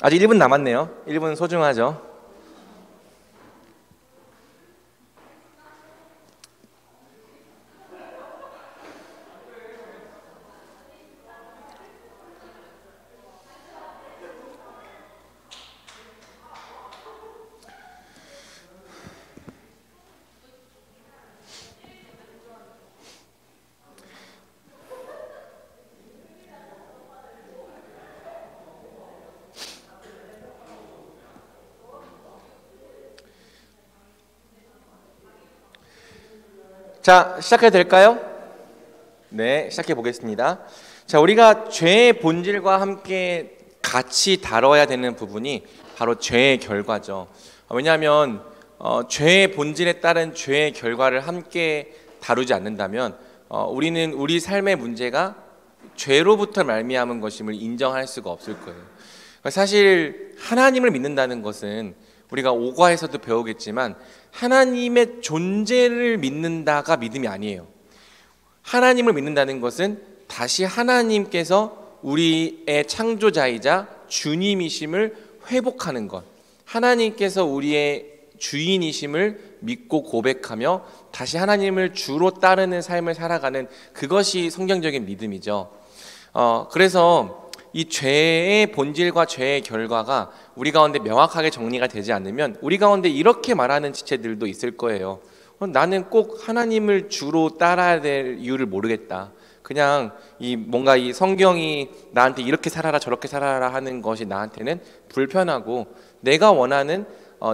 아직 1분 남았네요. 1분 소중하죠. 자, 시작해도 될까요? 네, 시작해 보겠습니다. 자, 우리가 죄의 본질과 함께 같이 다뤄야 되는 부분이 바로 죄의 결과죠. 왜냐하면 죄의 본질에 따른 죄의 결과를 함께 다루지 않는다면 우리는 우리 삶의 문제가 죄로부터 말미암은 것임을 인정할 수가 없을 거예요. 사실 하나님을 믿는다는 것은 우리가 오과에서도 배우겠지만 하나님의 존재를 믿는다가 믿음이 아니에요. 하나님을 믿는다는 것은 다시 하나님께서 우리의 창조자이자 주님이심을 회복하는 것, 하나님께서 우리의 주인이심을 믿고 고백하며 다시 하나님을 주로 따르는 삶을 살아가는 그것이 성경적인 믿음이죠. 그래서 이 죄의 본질과 죄의 결과가 우리 가운데 명확하게 정리가 되지 않으면 우리 가운데 이렇게 말하는 지체들도 있을 거예요. 나는 꼭 하나님을 주로 따라야 될 이유를 모르겠다. 그냥 뭔가 이 성경이 나한테 이렇게 살아라 저렇게 살아라 하는 것이 나한테는 불편하고 내가 원하는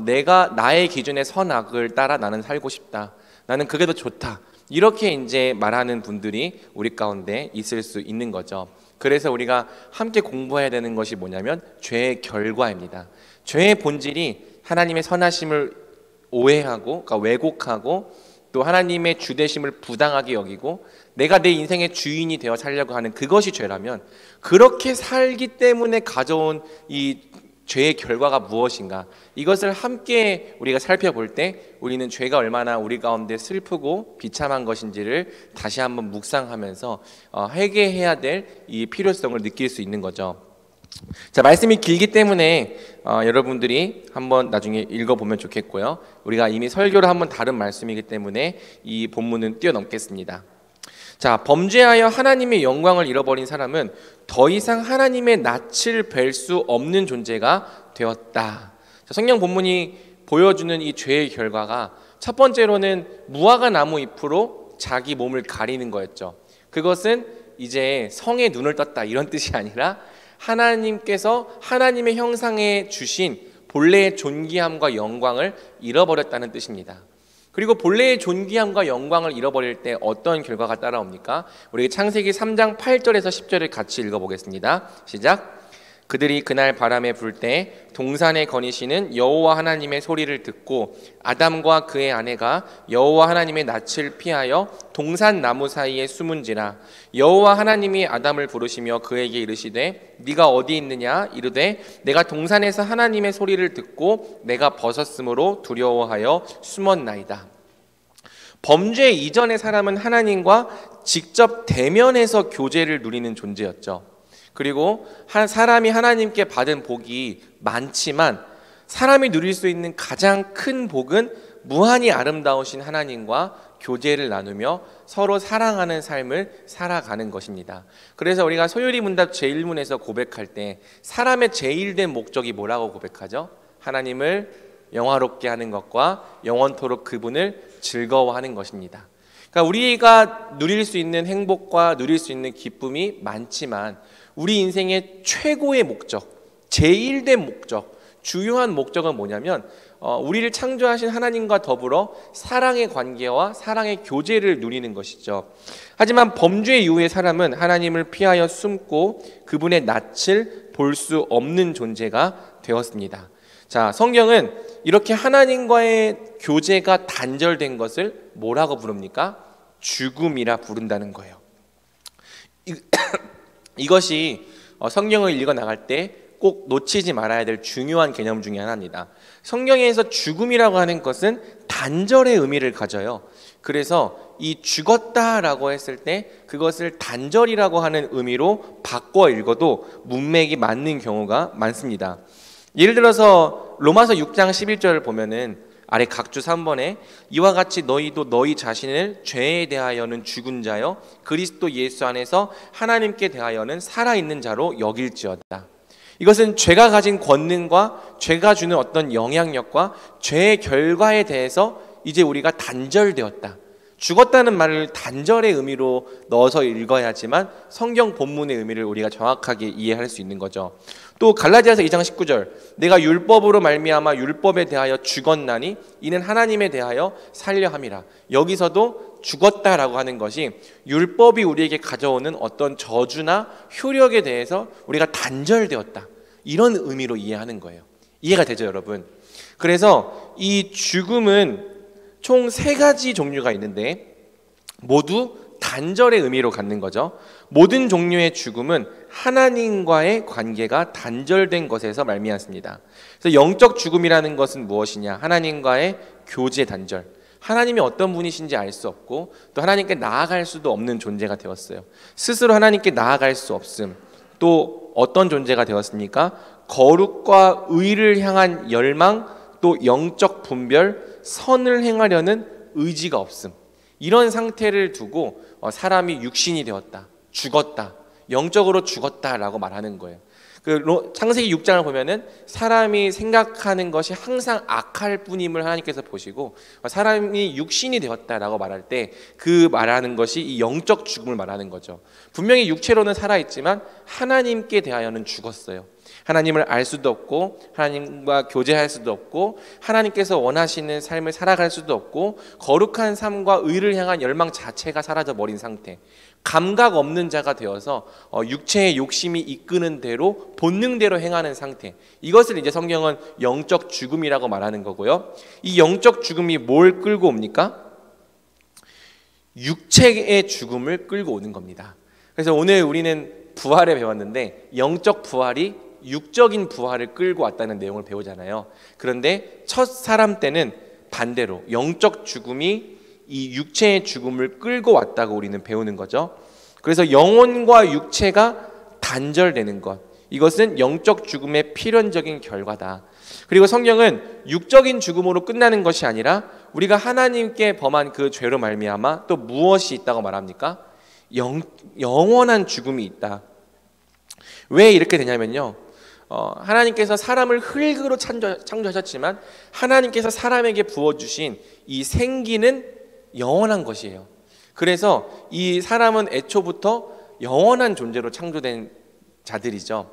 내가 나의 기준의 선악을 따라 나는 살고 싶다. 나는 그게 더 좋다. 이렇게 이제 말하는 분들이 우리 가운데 있을 수 있는 거죠. 그래서 우리가 함께 공부해야 되는 것이 뭐냐면 죄의 결과입니다. 죄의 본질이 하나님의 선하심을 오해하고, 그러니까 왜곡하고, 또 하나님의 주되심을 부당하게 여기고 내가 내 인생의 주인이 되어 살려고 하는 그것이 죄라면, 그렇게 살기 때문에 가져온 이 죄의 결과가 무엇인가, 이것을 함께 우리가 살펴볼 때 우리는 죄가 얼마나 우리 가운데 슬프고 비참한 것인지를 다시 한번 묵상하면서 회개해야 될 이 필요성을 느낄 수 있는 거죠. 자, 말씀이 길기 때문에 여러분들이 한번 나중에 읽어보면 좋겠고요. 우리가 이미 설교를 한번 다룬 말씀이기 때문에 이 본문은 뛰어넘겠습니다. 자, 범죄하여 하나님의 영광을 잃어버린 사람은 더 이상 하나님의 낯을 뵐 수 없는 존재가 되었다. 자, 성경 본문이 보여주는 이 죄의 결과가 첫 번째로는 무화과 나무 잎으로 자기 몸을 가리는 거였죠. 그것은 이제 성에 눈을 떴다 이런 뜻이 아니라 하나님께서 하나님의 형상에 주신 본래의 존귀함과 영광을 잃어버렸다는 뜻입니다. 그리고 본래의 존귀함과 영광을 잃어버릴 때 어떤 결과가 따라옵니까? 우리 창세기 3장 8절에서 10절을 같이 읽어보겠습니다. 시작. 그들이 그날 바람에 불 때 동산에 거니시는 여호와 하나님의 소리를 듣고 아담과 그의 아내가 여호와 하나님의 낯을 피하여 동산 나무 사이에 숨은지라. 여호와 하나님이 아담을 부르시며 그에게 이르시되 네가 어디 있느냐 이르되 내가 동산에서 하나님의 소리를 듣고 내가 벗었으므로 두려워하여 숨었나이다. 범죄 이전의 사람은 하나님과 직접 대면해서 교제를 누리는 존재였죠. 그리고 사람이 하나님께 받은 복이 많지만 사람이 누릴 수 있는 가장 큰 복은 무한히 아름다우신 하나님과 교제를 나누며 서로 사랑하는 삶을 살아가는 것입니다. 그래서 우리가 소요리 문답 제1문에서 고백할 때 사람의 제일된 목적이 뭐라고 고백하죠? 하나님을 영화롭게 하는 것과 영원토록 그분을 즐거워하는 것입니다. 그러니까 우리가 누릴 수 있는 행복과 누릴 수 있는 기쁨이 많지만 우리 인생의 최고의 목적, 제일된 목적, 주요한 목적은 뭐냐면 우리를 창조하신 하나님과 더불어 사랑의 관계와 사랑의 교제를 누리는 것이죠. 하지만 범죄 이후의 사람은 하나님을 피하여 숨고 그분의 낯을 볼 수 없는 존재가 되었습니다. 자, 성경은 이렇게 하나님과의 교제가 단절된 것을 뭐라고 부릅니까? 죽음이라 부른다는 거예요. 이것이 성경을 읽어 나갈 때 꼭 놓치지 말아야 될 중요한 개념 중에 하나입니다. 성경에서 죽음이라고 하는 것은 단절의 의미를 가져요. 그래서 이 죽었다라고 했을 때 그것을 단절이라고 하는 의미로 바꿔 읽어도 문맥이 맞는 경우가 많습니다. 예를 들어서 로마서 6장 11절을 보면은 아래 각주 3번에 이와 같이 너희도 너희 자신을 죄에 대하여는 죽은 자여 그리스도 예수 안에서 하나님께 대하여는 살아있는 자로 여길지어다. 이것은 죄가 가진 권능과 죄가 주는 어떤 영향력과 죄의 결과에 대해서 이제 우리가 단절되었다. 죽었다는 말을 단절의 의미로 넣어서 읽어야지만 성경 본문의 의미를 우리가 정확하게 이해할 수 있는 거죠. 또 갈라디아서 2장 19절 내가 율법으로 말미암아 율법에 대하여 죽었나니 이는 하나님에 대하여 살려 함이라. 여기서도 죽었다라고 하는 것이 율법이 우리에게 가져오는 어떤 저주나 효력에 대해서 우리가 단절되었다, 이런 의미로 이해하는 거예요. 이해가 되죠, 여러분? 그래서 이 죽음은 총 3가지 종류가 있는데 모두 단절의 의미로 갖는 거죠. 모든 종류의 죽음은 하나님과의 관계가 단절된 것에서 말미암습니다. 그래서 영적 죽음이라는 것은 무엇이냐? 하나님과의 교제 단절. 하나님이 어떤 분이신지 알 수 없고 또 하나님께 나아갈 수도 없는 존재가 되었어요. 스스로 하나님께 나아갈 수 없음. 또 어떤 존재가 되었습니까? 거룩과 의를 향한 열망, 또 영적 분별, 선을 행하려는 의지가 없음. 이런 상태를 두고 사람이 육신이 되었다, 죽었다, 영적으로 죽었다라고 말하는 거예요. 창세기 6장을 보면은 사람이 생각하는 것이 항상 악할 뿐임을 하나님께서 보시고 사람이 육신이 되었다라고 말할 때 그 말하는 것이 이 영적 죽음을 말하는 거죠. 분명히 육체로는 살아있지만 하나님께 대하여는 죽었어요. 하나님을 알 수도 없고 하나님과 교제할 수도 없고 하나님께서 원하시는 삶을 살아갈 수도 없고 거룩한 삶과 의를 향한 열망 자체가 사라져버린 상태, 감각 없는 자가 되어서 육체의 욕심이 이끄는 대로 본능대로 행하는 상태, 이것을 이제 성경은 영적 죽음이라고 말하는 거고요. 이 영적 죽음이 뭘 끌고 옵니까? 육체의 죽음을 끌고 오는 겁니다. 그래서 오늘 우리는 부활을 배웠는데 영적 부활이 육적인 부활을 끌고 왔다는 내용을 배우잖아요. 그런데 첫 사람 때는 반대로 영적 죽음이 이 육체의 죽음을 끌고 왔다고 우리는 배우는 거죠. 그래서 영혼과 육체가 단절되는 것, 이것은 영적 죽음의 필연적인 결과다. 그리고 성경은 육적인 죽음으로 끝나는 것이 아니라 우리가 하나님께 범한 그 죄로 말미암아 또 무엇이 있다고 말합니까? 영원한 죽음이 있다. 왜 이렇게 되냐면요, 하나님께서 사람을 흙으로 창조하셨지만 하나님께서 사람에게 부어주신 이 생기는 영원한 것이에요. 그래서 이 사람은 애초부터 영원한 존재로 창조된 자들이죠.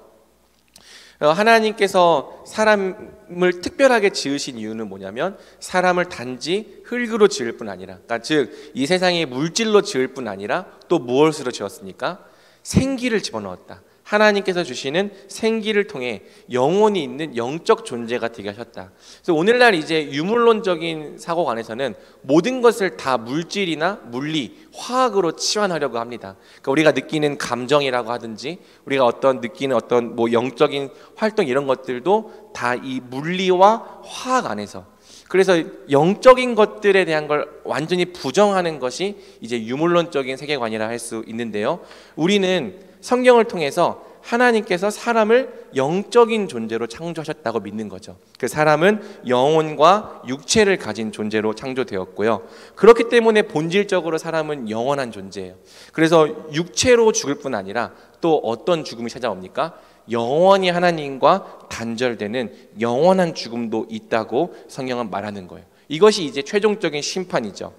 하나님께서 사람을 특별하게 지으신 이유는 뭐냐면 사람을 단지 흙으로 지을 뿐 아니라, 그러니까 즉 이 세상에 물질로 지을 뿐 아니라 또 무엇으로 지었습니까? 생기를 집어넣었다. 하나님께서 주시는 생기를 통해 영혼이 있는 영적 존재가 되게 하셨다. 그래서 오늘날 이제 유물론적인 사고관에서는 모든 것을 다 물질이나 물리, 화학으로 치환하려고 합니다. 그러니까 우리가 느끼는 감정이라고 하든지 우리가 느끼는 어떤 영적인 활동, 이런 것들도 다 이 물리와 화학 안에서, 그래서 영적인 것들에 대한 걸 완전히 부정하는 것이 이제 유물론적인 세계관이라 할 수 있는데요. 우리는 성경을 통해서 하나님께서 사람을 영적인 존재로 창조하셨다고 믿는 거죠. 그 사람은 영혼과 육체를 가진 존재로 창조되었고요. 그렇기 때문에 본질적으로 사람은 영원한 존재예요. 그래서 육체로 죽을 뿐 아니라 또 어떤 죽음이 찾아옵니까? 영원히 하나님과 단절되는 영원한 죽음도 있다고 성경은 말하는 거예요. 이것이 이제 최종적인 심판이죠.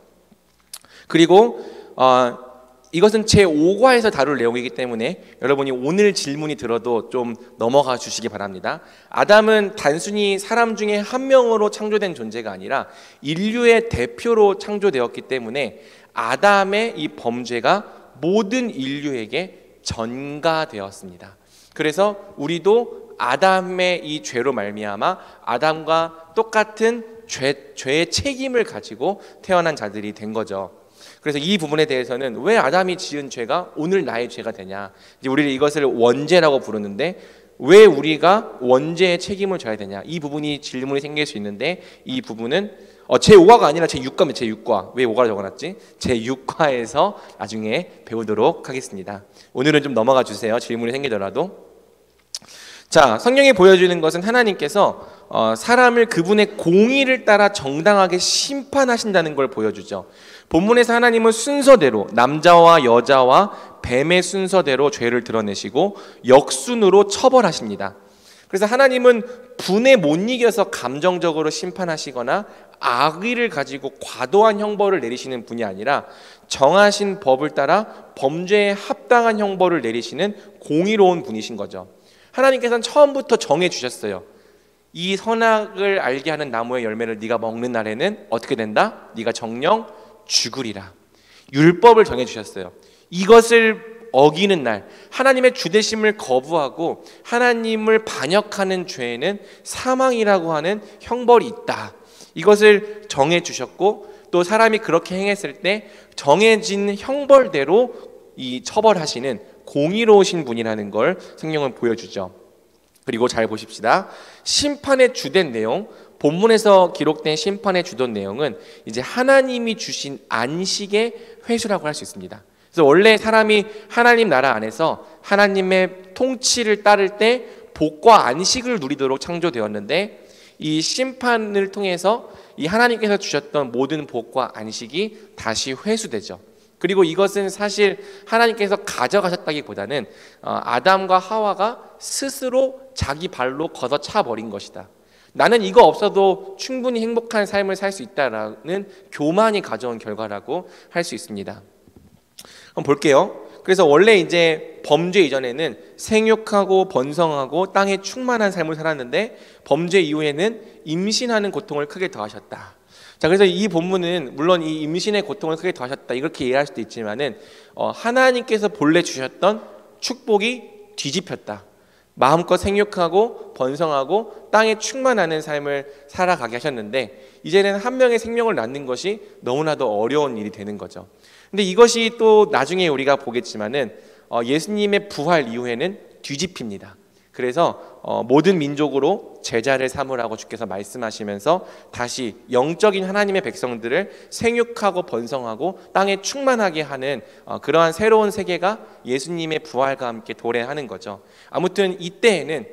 그리고 이것은 제5과에서 다룰 내용이기 때문에 여러분이 오늘 질문이 들어도 좀 넘어가 주시기 바랍니다. 아담은 단순히 사람 중에 한 명으로 창조된 존재가 아니라 인류의 대표로 창조되었기 때문에 아담의 이 범죄가 모든 인류에게 전가되었습니다. 그래서 우리도 아담의 이 죄로 말미암아 아담과 똑같은 죄의 책임을 가지고 태어난 자들이 된 거죠. 그래서 이 부분에 대해서는 왜 아담이 지은 죄가 오늘 나의 죄가 되냐, 이제 우리는 이것을 원죄라고 부르는데 왜 우리가 원죄의 책임을 져야 되냐, 이 부분이 질문이 생길 수 있는데 이 부분은 제5과가 아니라 제6과입니다. 제6과. 왜 5과 적어놨지? 제6과에서 나중에 배우도록 하겠습니다. 오늘은 좀 넘어가 주세요. 질문이 생기더라도. 자, 성경이 보여주는 것은 하나님께서 사람을 그분의 공의를 따라 정당하게 심판하신다는 걸 보여주죠. 본문에서 하나님은 순서대로 남자와 여자와 뱀의 순서대로 죄를 드러내시고 역순으로 처벌하십니다. 그래서 하나님은 분에 못 이겨서 감정적으로 심판하시거나 악의를 가지고 과도한 형벌을 내리시는 분이 아니라 정하신 법을 따라 범죄에 합당한 형벌을 내리시는 공의로운 분이신 거죠. 하나님께서는 처음부터 정해 주셨어요. 이 선악을 알게 하는 나무의 열매를 네가 먹는 날에는 어떻게 된다? 네가 정령 죽으리라. 율법을 정해 주셨어요. 이것을 어기는 날, 하나님의 주되심을 거부하고 하나님을 반역하는 죄에는 사망이라고 하는 형벌이 있다. 이것을 정해 주셨고, 또 사람이 그렇게 행했을 때 정해진 형벌대로 이 처벌하시는 공의로우신 분이라는 걸 성경은 보여주죠. 그리고 잘 보십시다. 심판의 주된 내용, 본문에서 기록된 심판의 주된 내용은 이제 하나님이 주신 안식의 회수라고 할 수 있습니다. 그래서 원래 사람이 하나님 나라 안에서 하나님의 통치를 따를 때 복과 안식을 누리도록 창조되었는데, 이 심판을 통해서 이 하나님께서 주셨던 모든 복과 안식이 다시 회수되죠. 그리고 이것은 사실 하나님께서 가져가셨다기보다는 아담과 하와가 스스로 자기 발로 걷어차 버린 것이다. 나는 이거 없어도 충분히 행복한 삶을 살 수 있다라는 교만이 가져온 결과라고 할 수 있습니다. 한번 볼게요. 그래서 원래 이제 범죄 이전에는 생육하고 번성하고 땅에 충만한 삶을 살았는데, 범죄 이후에는 임신하는 고통을 크게 더하셨다. 자, 그래서 이 본문은 물론 이 임신의 고통을 크게 더하셨다 이렇게 이해할 수도 있지만은 하나님께서 본래 주셨던 축복이 뒤집혔다. 마음껏 생육하고 번성하고 땅에 충만하는 삶을 살아가게 하셨는데, 이제는 한 명의 생명을 낳는 것이 너무나도 어려운 일이 되는 거죠. 근데 이것이 또 나중에 우리가 보겠지만은 예수님의 부활 이후에는 뒤집힙니다. 그래서 모든 민족으로 제자를 삼으라고 주께서 말씀하시면서 다시 영적인 하나님의 백성들을 생육하고 번성하고 땅에 충만하게 하는 그러한 새로운 세계가 예수님의 부활과 함께 도래하는 거죠. 아무튼 이때에는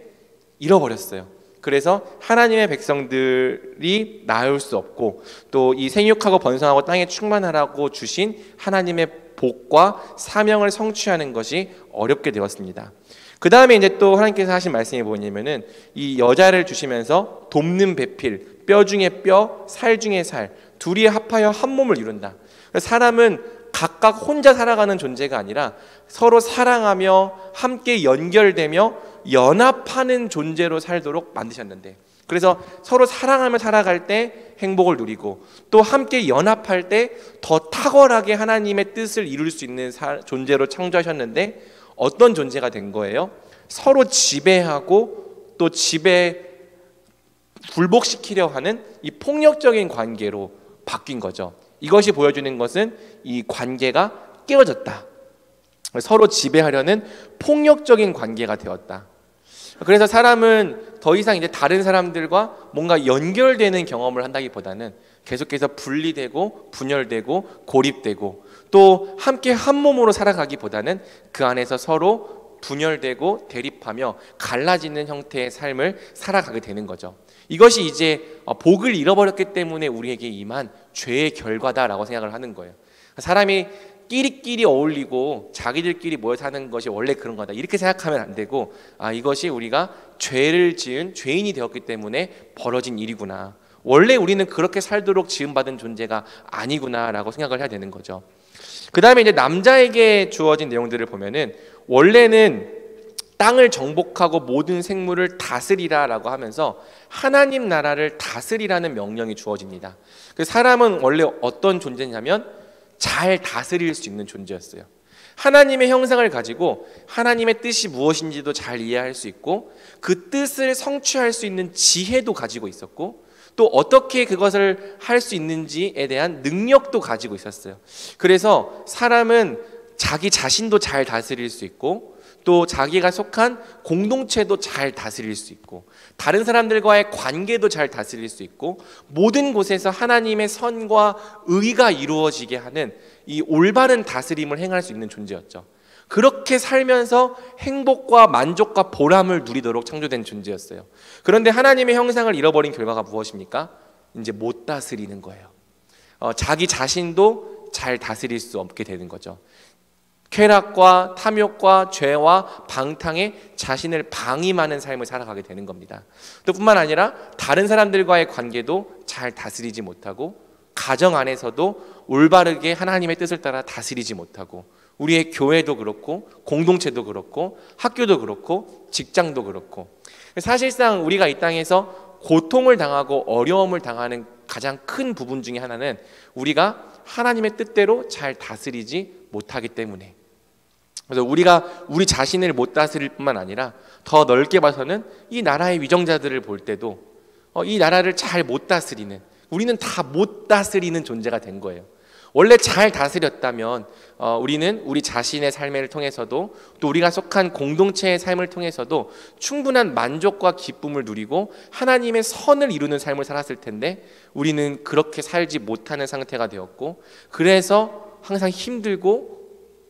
잃어버렸어요. 그래서 하나님의 백성들이 나을 수 없고, 또 이 생육하고 번성하고 땅에 충만하라고 주신 하나님의 복과 사명을 성취하는 것이 어렵게 되었습니다. 그 다음에 이제 또 하나님께서 하신 말씀이 뭐냐면은 이 여자를 주시면서 돕는 배필, 뼈 중에 뼈, 살 중에 살, 둘이 합하여 한 몸을 이룬다. 사람은 각각 혼자 살아가는 존재가 아니라 서로 사랑하며 함께 연결되며 연합하는 존재로 살도록 만드셨는데, 그래서 서로 사랑하며 살아갈 때 행복을 누리고, 또 함께 연합할 때 더 탁월하게 하나님의 뜻을 이룰 수 있는 존재로 창조하셨는데, 어떤 존재가 된 거예요? 서로 지배하고 또 불복시키려 하는 이 폭력적인 관계로 바뀐 거죠. 이것이 보여주는 것은 이 관계가 깨어졌다. 서로 지배하려는 폭력적인 관계가 되었다. 그래서 사람은 더 이상 이제 다른 사람들과 뭔가 연결되는 경험을 한다기보다는 계속해서 분리되고 분열되고 고립되고, 또 함께 한 몸으로 살아가기보다는 그 안에서 서로 분열되고 대립하며 갈라지는 형태의 삶을 살아가게 되는 거죠. 이것이 이제 복을 잃어버렸기 때문에 우리에게 임한 죄의 결과다라고 생각을 하는 거예요. 사람이 끼리끼리 어울리고 자기들끼리 모여 사는 것이 원래 그런 거다 이렇게 생각하면 안 되고, 이것이 우리가 죄를 지은 죄인이 되었기 때문에 벌어진 일이구나, 원래 우리는 그렇게 살도록 지음받은 존재가 아니구나라고 생각을 해야 되는 거죠. 그 다음에 이제 남자에게 주어진 내용들을 보면은, 원래는 땅을 정복하고 모든 생물을 다스리라라고 하면서 하나님 나라를 다스리라는 명령이 주어집니다. 사람은 원래 어떤 존재냐면 잘 다스릴 수 있는 존재였어요. 하나님의 형상을 가지고 하나님의 뜻이 무엇인지도 잘 이해할 수 있고, 그 뜻을 성취할 수 있는 지혜도 가지고 있었고, 또 어떻게 그것을 할 수 있는지에 대한 능력도 가지고 있었어요. 그래서 사람은 자기 자신도 잘 다스릴 수 있고, 또 자기가 속한 공동체도 잘 다스릴 수 있고 다른 사람들과의 관계도 잘 다스릴 수 있고 모든 곳에서 하나님의 선과 의가 이루어지게 하는 이 올바른 다스림을 행할 수 있는 존재였죠. 그렇게 살면서 행복과 만족과 보람을 누리도록 창조된 존재였어요. 그런데 하나님의 형상을 잃어버린 결과가 무엇입니까? 이제 못 다스리는 거예요. 자기 자신도 잘 다스릴 수 없게 되는 거죠. 쾌락과 탐욕과 죄와 방탕에 자신을 방임하는 삶을 살아가게 되는 겁니다. 또 뿐만 아니라 다른 사람들과의 관계도 잘 다스리지 못하고 가정 안에서도 올바르게 하나님의 뜻을 따라 다스리지 못하고 우리의 교회도 그렇고 공동체도 그렇고 학교도 그렇고 직장도 그렇고 사실상 우리가 이 땅에서 고통을 당하고 어려움을 당하는 가장 큰 부분 중에 하나는 우리가 하나님의 뜻대로 잘 다스리지 못하기 때문에 그래서 우리가 우리 자신을 못 다스릴 뿐만 아니라 더 넓게 봐서는 이 나라의 위정자들을 볼 때도 이 나라를 잘 못 다스리는 우리는 다 못 다스리는 존재가 된 거예요. 원래 잘 다스렸다면 우리는 우리 자신의 삶을 통해서도 또 우리가 속한 공동체의 삶을 통해서도 충분한 만족과 기쁨을 누리고 하나님의 선을 이루는 삶을 살았을 텐데 우리는 그렇게 살지 못하는 상태가 되었고 그래서 항상 힘들고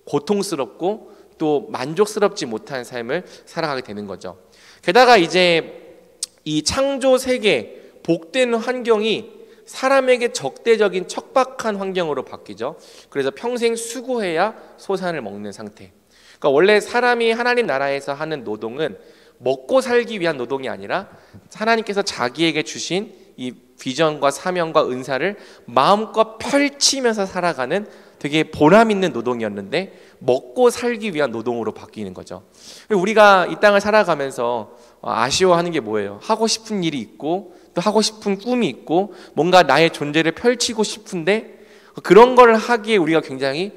고통스럽고 또 만족스럽지 못한 삶을 살아가게 되는 거죠. 게다가 이제 이 창조 세계 복된 환경이 사람에게 적대적인 척박한 환경으로 바뀌죠. 그래서 평생 수고해야 소산을 먹는 상태. 그러니까 원래 사람이 하나님 나라에서 하는 노동은 먹고 살기 위한 노동이 아니라 하나님께서 자기에게 주신 이 비전과 사명과 은사를 마음껏 펼치면서 살아가는 되게 보람 있는 노동이었는데 먹고 살기 위한 노동으로 바뀌는 거죠. 우리가 이 땅을 살아가면서 아쉬워하는 게 뭐예요? 하고 싶은 일이 있고 또 하고 싶은 꿈이 있고 뭔가 나의 존재를 펼치고 싶은데 그런 걸 하기에 우리가 굉장히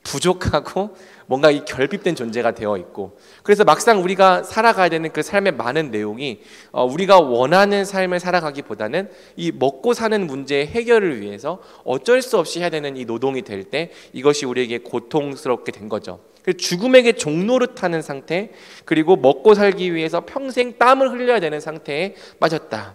부족하고 뭔가 이 결핍된 존재가 되어 있고 그래서 막상 우리가 살아가야 되는 그 삶의 많은 내용이 우리가 원하는 삶을 살아가기보다는 이 먹고 사는 문제의 해결을 위해서 어쩔 수 없이 해야 되는 이 노동이 될 때 이것이 우리에게 고통스럽게 된 거죠. 죽음에게 종노릇하는 상태 그리고 먹고 살기 위해서 평생 땀을 흘려야 되는 상태에 빠졌다.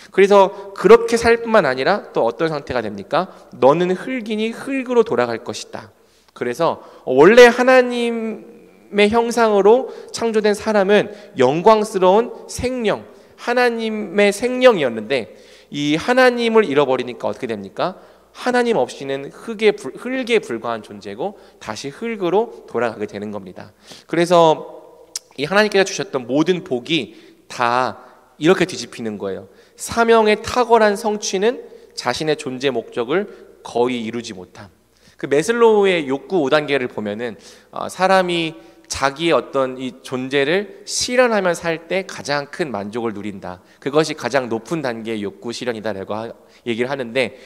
그래서 그렇게 살 뿐만 아니라 또 어떤 상태가 됩니까? 너는 흙이니 흙으로 돌아갈 것이다. 그래서 원래 하나님의 형상으로 창조된 사람은 영광스러운 생명, 하나님의 생명이었는데 이 하나님을 잃어버리니까 어떻게 됩니까? 하나님 없이는 흙에 불과한 존재고 다시 흙으로 돌아가게 되는 겁니다. 그래서 이 하나님께서 주셨던 모든 복이 다 이렇게 뒤집히는 거예요. 사명의 탁월한 성취는 자신의 존재 목적을 거의 이루지 못함. 그 메슬로우의 욕구 5단계를 보면은 사람이 자기의 어떤 이 존재를 실현하며 살 때 가장 큰 만족을 누린다. 그것이 가장 높은 단계의 욕구 실현이다라고 얘기를 하는데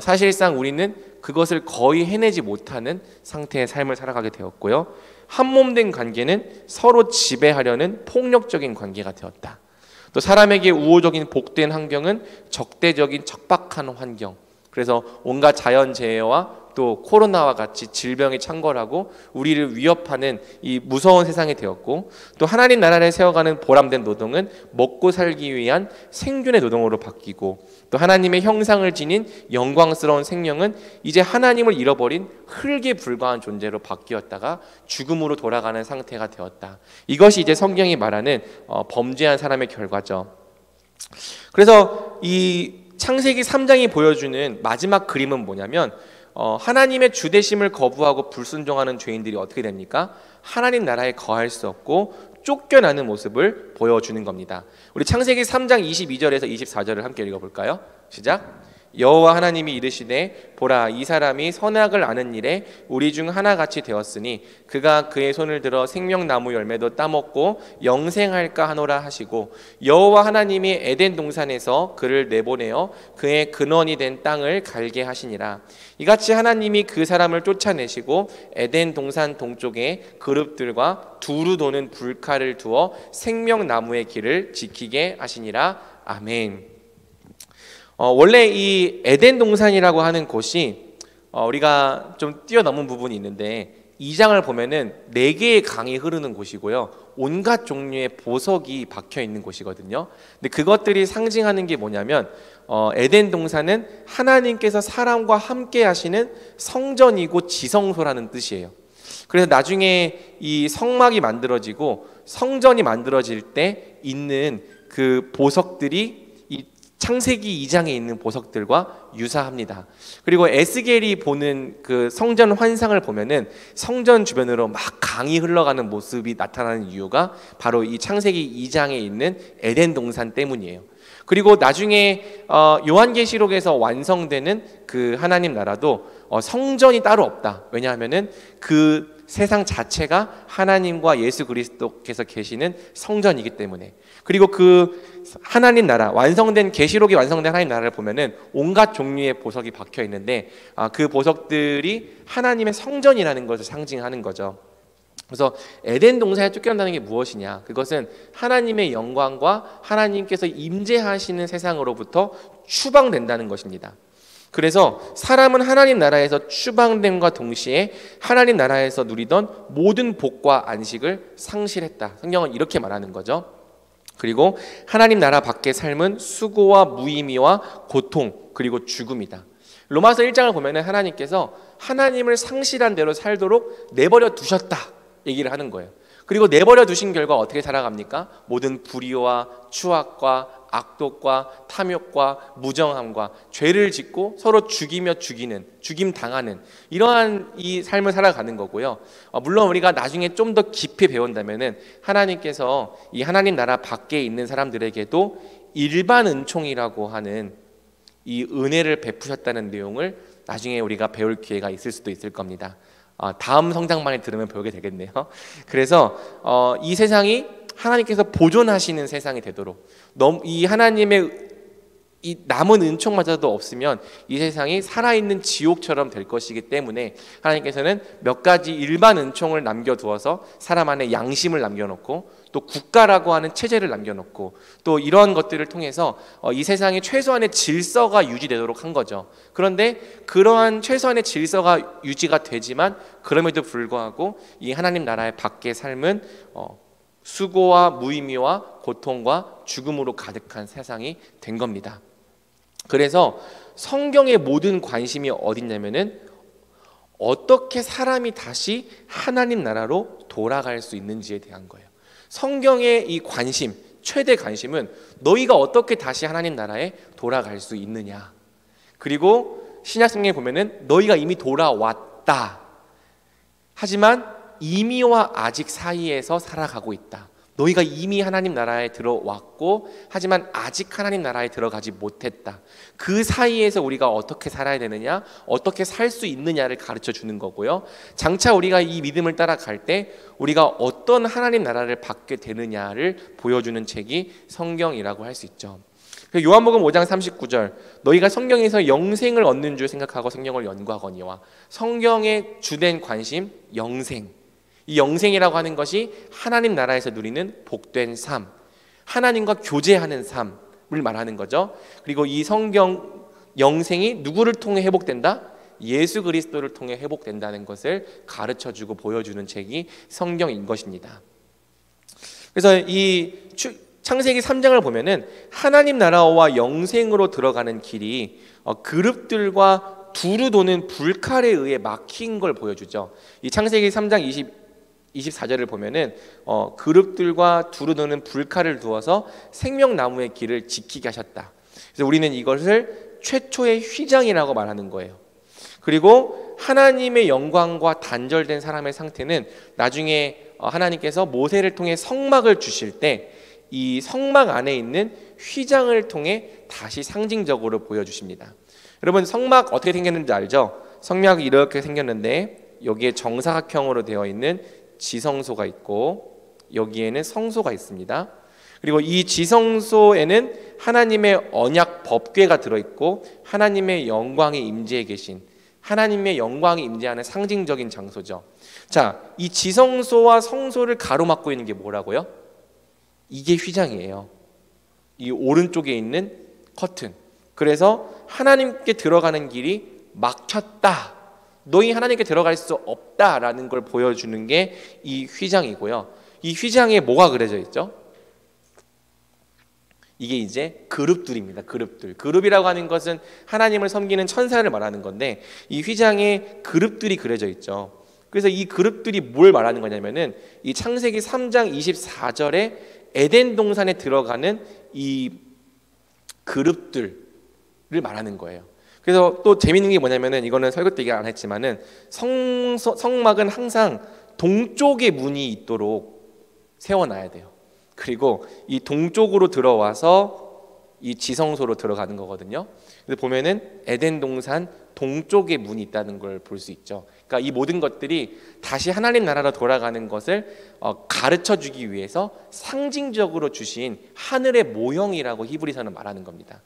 사실상 우리는 그것을 거의 해내지 못하는 상태의 삶을 살아가게 되었고요. 한몸된 관계는 서로 지배하려는 폭력적인 관계가 되었다. 또 사람에게 우호적인 복된 환경은 적대적인 척박한 환경. 그래서 온갖 자연재해와 또 코로나와 같이 질병이 창궐하고 우리를 위협하는 이 무서운 세상이 되었고 또 하나님 나라를 세워가는 보람된 노동은 먹고 살기 위한 생존의 노동으로 바뀌고 또 하나님의 형상을 지닌 영광스러운 생명은 이제 하나님을 잃어버린 흙에 불과한 존재로 바뀌었다가 죽음으로 돌아가는 상태가 되었다. 이것이 이제 성경이 말하는 범죄한 사람의 결과죠. 그래서 이 창세기 3장이 보여주는 마지막 그림은 뭐냐면 하나님의 주되심을 거부하고 불순종하는 죄인들이 어떻게 됩니까? 하나님 나라에 거할 수 없고 쫓겨나는 모습을 보여주는 겁니다. 우리 창세기 3장 22절에서 24절을 함께 읽어볼까요? 시작! 여호와 하나님이 이르시되 보라 이 사람이 선악을 아는 일에 우리 중 하나같이 되었으니 그가 그의 손을 들어 생명나무 열매도 따먹고 영생할까 하노라 하시고 여호와 하나님이 에덴 동산에서 그를 내보내어 그의 근원이 된 땅을 갈게 하시니라. 이같이 하나님이 그 사람을 쫓아내시고 에덴 동산 동쪽에 그룹들과 두루 도는 불칼을 두어 생명나무의 길을 지키게 하시니라. 아멘. 원래 이 에덴 동산이라고 하는 곳이 우리가 좀 뛰어넘은 부분이 있는데 2장을 보면은 4개의 강이 흐르는 곳이고요. 온갖 종류의 보석이 박혀 있는 곳이거든요. 근데 그것들이 상징하는 게 뭐냐면 에덴 동산은 하나님께서 사람과 함께 하시는 성전이고 지성소라는 뜻이에요. 그래서 나중에 이 성막이 만들어지고 성전이 만들어질 때 있는 그 보석들이 이 창세기 2장에 있는 보석들과 유사합니다. 그리고 에스겔이 보는 그 성전 환상을 보면은 성전 주변으로 막 강이 흘러가는 모습이 나타나는 이유가 바로 이 창세기 2장에 있는 에덴 동산 때문이에요. 그리고 나중에 요한계시록에서 완성되는 그 하나님 나라도 성전이 따로 없다. 왜냐하면은 그 세상 자체가 하나님과 예수 그리스도께서 계시는 성전이기 때문에. 그리고 그 하나님 나라, 완성된 계시록이 완성된 하나님 나라를 보면은 온갖 종류의 보석이 박혀 있는데 그 보석들이 하나님의 성전이라는 것을 상징하는 거죠. 그래서 에덴 동산에 쫓겨난다는 게 무엇이냐? 그것은 하나님의 영광과 하나님께서 임재하시는 세상으로부터 추방된다는 것입니다. 그래서 사람은 하나님 나라에서 추방됨과 동시에 하나님 나라에서 누리던 모든 복과 안식을 상실했다. 성경은 이렇게 말하는 거죠. 그리고 하나님 나라 밖의 삶은 수고와 무의미와 고통 그리고 죽음이다. 로마서 1장을 보면 하나님께서 하나님을 상실한 대로 살도록 내버려 두셨다 얘기를 하는 거예요. 그리고 내버려 두신 결과 어떻게 살아갑니까? 모든 불의와 추악과 악독과 탐욕과 무정함과 죄를 짓고 서로 죽이며 죽이는, 죽임 당하는 이러한 이 삶을 살아가는 거고요. 물론 우리가 나중에 좀 더 깊이 배운다면은 하나님께서 이 하나님 나라 밖에 있는 사람들에게도 일반 은총이라고 하는 이 은혜를 베푸셨다는 내용을 나중에 우리가 배울 기회가 있을 수도 있을 겁니다. 다음 성장반에 들으면 배우게 되겠네요. 그래서 이 세상이 하나님께서 보존하시는 세상이 되도록 이 하나님의 이 남은 은총마저도 없으면 이 세상이 살아있는 지옥처럼 될 것이기 때문에 하나님께서는 몇 가지 일반 은총을 남겨두어서 사람 안에 양심을 남겨놓고 또 국가라고 하는 체제를 남겨놓고 또 이러한 것들을 통해서 이 세상에 최소한의 질서가 유지되도록 한 거죠. 그런데 그러한 최소한의 질서가 유지가 되지만 그럼에도 불구하고 이 하나님 나라의 밖의 삶은 수고와 무의미와 고통과 죽음으로 가득한 세상이 된 겁니다. 그래서 성경의 모든 관심이 어딨냐면은 어떻게 사람이 다시 하나님 나라로 돌아갈 수 있는지에 대한 거예요. 성경의 이 관심, 최대 관심은 너희가 어떻게 다시 하나님 나라에 돌아갈 수 있느냐. 그리고 신약 성경에 보면은 너희가 이미 돌아왔다. 하지만 이미와 아직 사이에서 살아가고 있다. 너희가 이미 하나님 나라에 들어왔고 하지만 아직 하나님 나라에 들어가지 못했다. 그 사이에서 우리가 어떻게 살아야 되느냐, 어떻게 살 수 있느냐를 가르쳐 주는 거고요. 장차 우리가 이 믿음을 따라갈 때 우리가 어떤 하나님 나라를 받게 되느냐를 보여주는 책이 성경이라고 할 수 있죠. 요한복음 5장 39절 너희가 성경에서 영생을 얻는 줄 생각하고 성경을 연구하거니와 성경의 주된 관심 영생. 이 영생이라고 하는 것이 하나님 나라에서 누리는 복된 삶, 하나님과 교제하는 삶을 말하는 거죠. 그리고 이 성경 영생이 누구를 통해 회복된다? 예수 그리스도를 통해 회복된다는 것을 가르쳐주고 보여주는 책이 성경인 것입니다. 그래서 이 창세기 3장을 보면은 하나님 나라와 영생으로 들어가는 길이 그룹들과 두루 도는 불칼에 의해 막힌 걸 보여주죠. 이 창세기 3장 24절을 보면은 그룹들과 두루 도는 불칼을 두어서 생명나무의 길을 지키게 하셨다. 그래서 우리는 이것을 최초의 휘장이라고 말하는 거예요. 그리고 하나님의 영광과 단절된 사람의 상태는 나중에 하나님께서 모세를 통해 성막을 주실 때 이 성막 안에 있는 휘장을 통해 다시 상징적으로 보여주십니다. 여러분 성막 어떻게 생겼는지 알죠? 성막이 이렇게 생겼는데 여기에 정사각형으로 되어 있는 지성소가 있고 여기에는 성소가 있습니다. 그리고 이 지성소에는 하나님의 언약 법궤가 들어있고 하나님의 영광이 임재해 계신 하나님의 영광이 임재하는 상징적인 장소죠. 자, 이 지성소와 성소를 가로막고 있는 게 뭐라고요? 이게 휘장이에요. 이 오른쪽에 있는 커튼. 그래서 하나님께 들어가는 길이 막혔다. 너희 하나님께 들어갈 수 없다라는 걸 보여주는 게 이 휘장이고요. 이 휘장에 뭐가 그려져 있죠? 이게 이제 그룹들입니다. 그룹들. 그룹이라고 하는 것은 하나님을 섬기는 천사를 말하는 건데 이 휘장에 그룹들이 그려져 있죠. 그래서 이 그룹들이 뭘 말하는 거냐면은 이 창세기 3장 24절에 에덴 동산에 들어가는 이 그룹들을 말하는 거예요. 그래서 또 재밌는 게 뭐냐면은 이거는 설교 때 얘기 안 했지만은 성막은 항상 동쪽에 문이 있도록 세워놔야 돼요. 그리고 이 동쪽으로 들어와서 이 지성소로 들어가는 거거든요. 그래서 보면은 에덴 동산 동쪽에 문이 있다는 걸 볼 수 있죠. 그러니까 이 모든 것들이 다시 하나님 나라로 돌아가는 것을 가르쳐 주기 위해서 상징적으로 주신 하늘의 모형이라고 히브리서는 말하는 겁니다.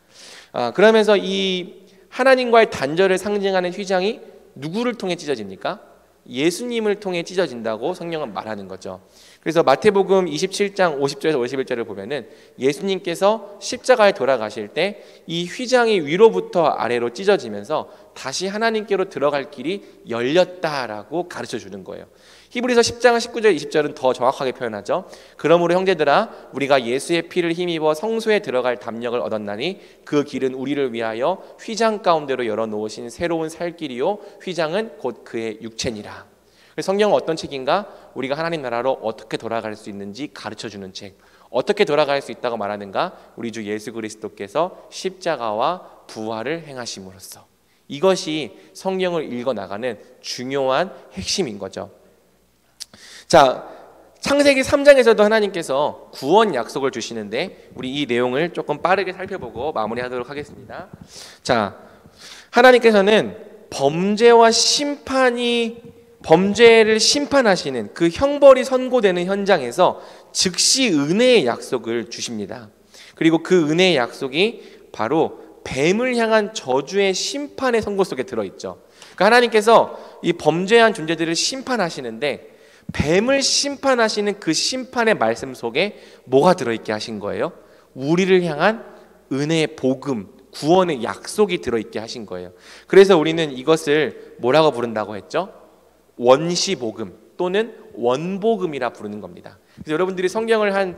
그러면서 이 하나님과의 단절을 상징하는 휘장이 누구를 통해 찢어집니까? 예수님을 통해 찢어진다고 성경은 말하는 거죠. 그래서 마태복음 27장 50절에서 51절을 보면은 예수님께서 십자가에 돌아가실 때 이 휘장이 위로부터 아래로 찢어지면서 다시 하나님께로 들어갈 길이 열렸다라고 가르쳐 주는 거예요. 히브리서 10장 19절 20절은 더 정확하게 표현하죠. 그러므로 형제들아 우리가 예수의 피를 힘입어 성소에 들어갈 담력을 얻었나니 그 길은 우리를 위하여 휘장 가운데로 열어놓으신 새로운 살 길이요 휘장은 곧 그의 육체니라. 성경은 어떤 책인가? 우리가 하나님 나라로 어떻게 돌아갈 수 있는지 가르쳐주는 책. 어떻게 돌아갈 수 있다고 말하는가? 우리 주 예수 그리스도께서 십자가와 부활을 행하심으로써. 이것이 성경을 읽어나가는 중요한 핵심인 거죠. 자, 창세기 3장에서도 하나님께서 구원 약속을 주시는데 우리 이 내용을 조금 빠르게 살펴보고 마무리하도록 하겠습니다. 자, 하나님께서는 범죄를 심판하시는 그 형벌이 선고되는 현장에서 즉시 은혜의 약속을 주십니다. 그리고 그 은혜의 약속이 바로 뱀을 향한 저주의 심판의 선고 속에 들어있죠. 그러니까 하나님께서 이 범죄한 존재들을 심판하시는데 뱀을 심판하시는 그 심판의 말씀 속에 뭐가 들어있게 하신 거예요? 우리를 향한 은혜의 복음, 구원의 약속이 들어있게 하신 거예요. 그래서 우리는 이것을 뭐라고 부른다고 했죠? 원시복음 또는 원복음이라 부르는 겁니다. 그래서 여러분들이 성경을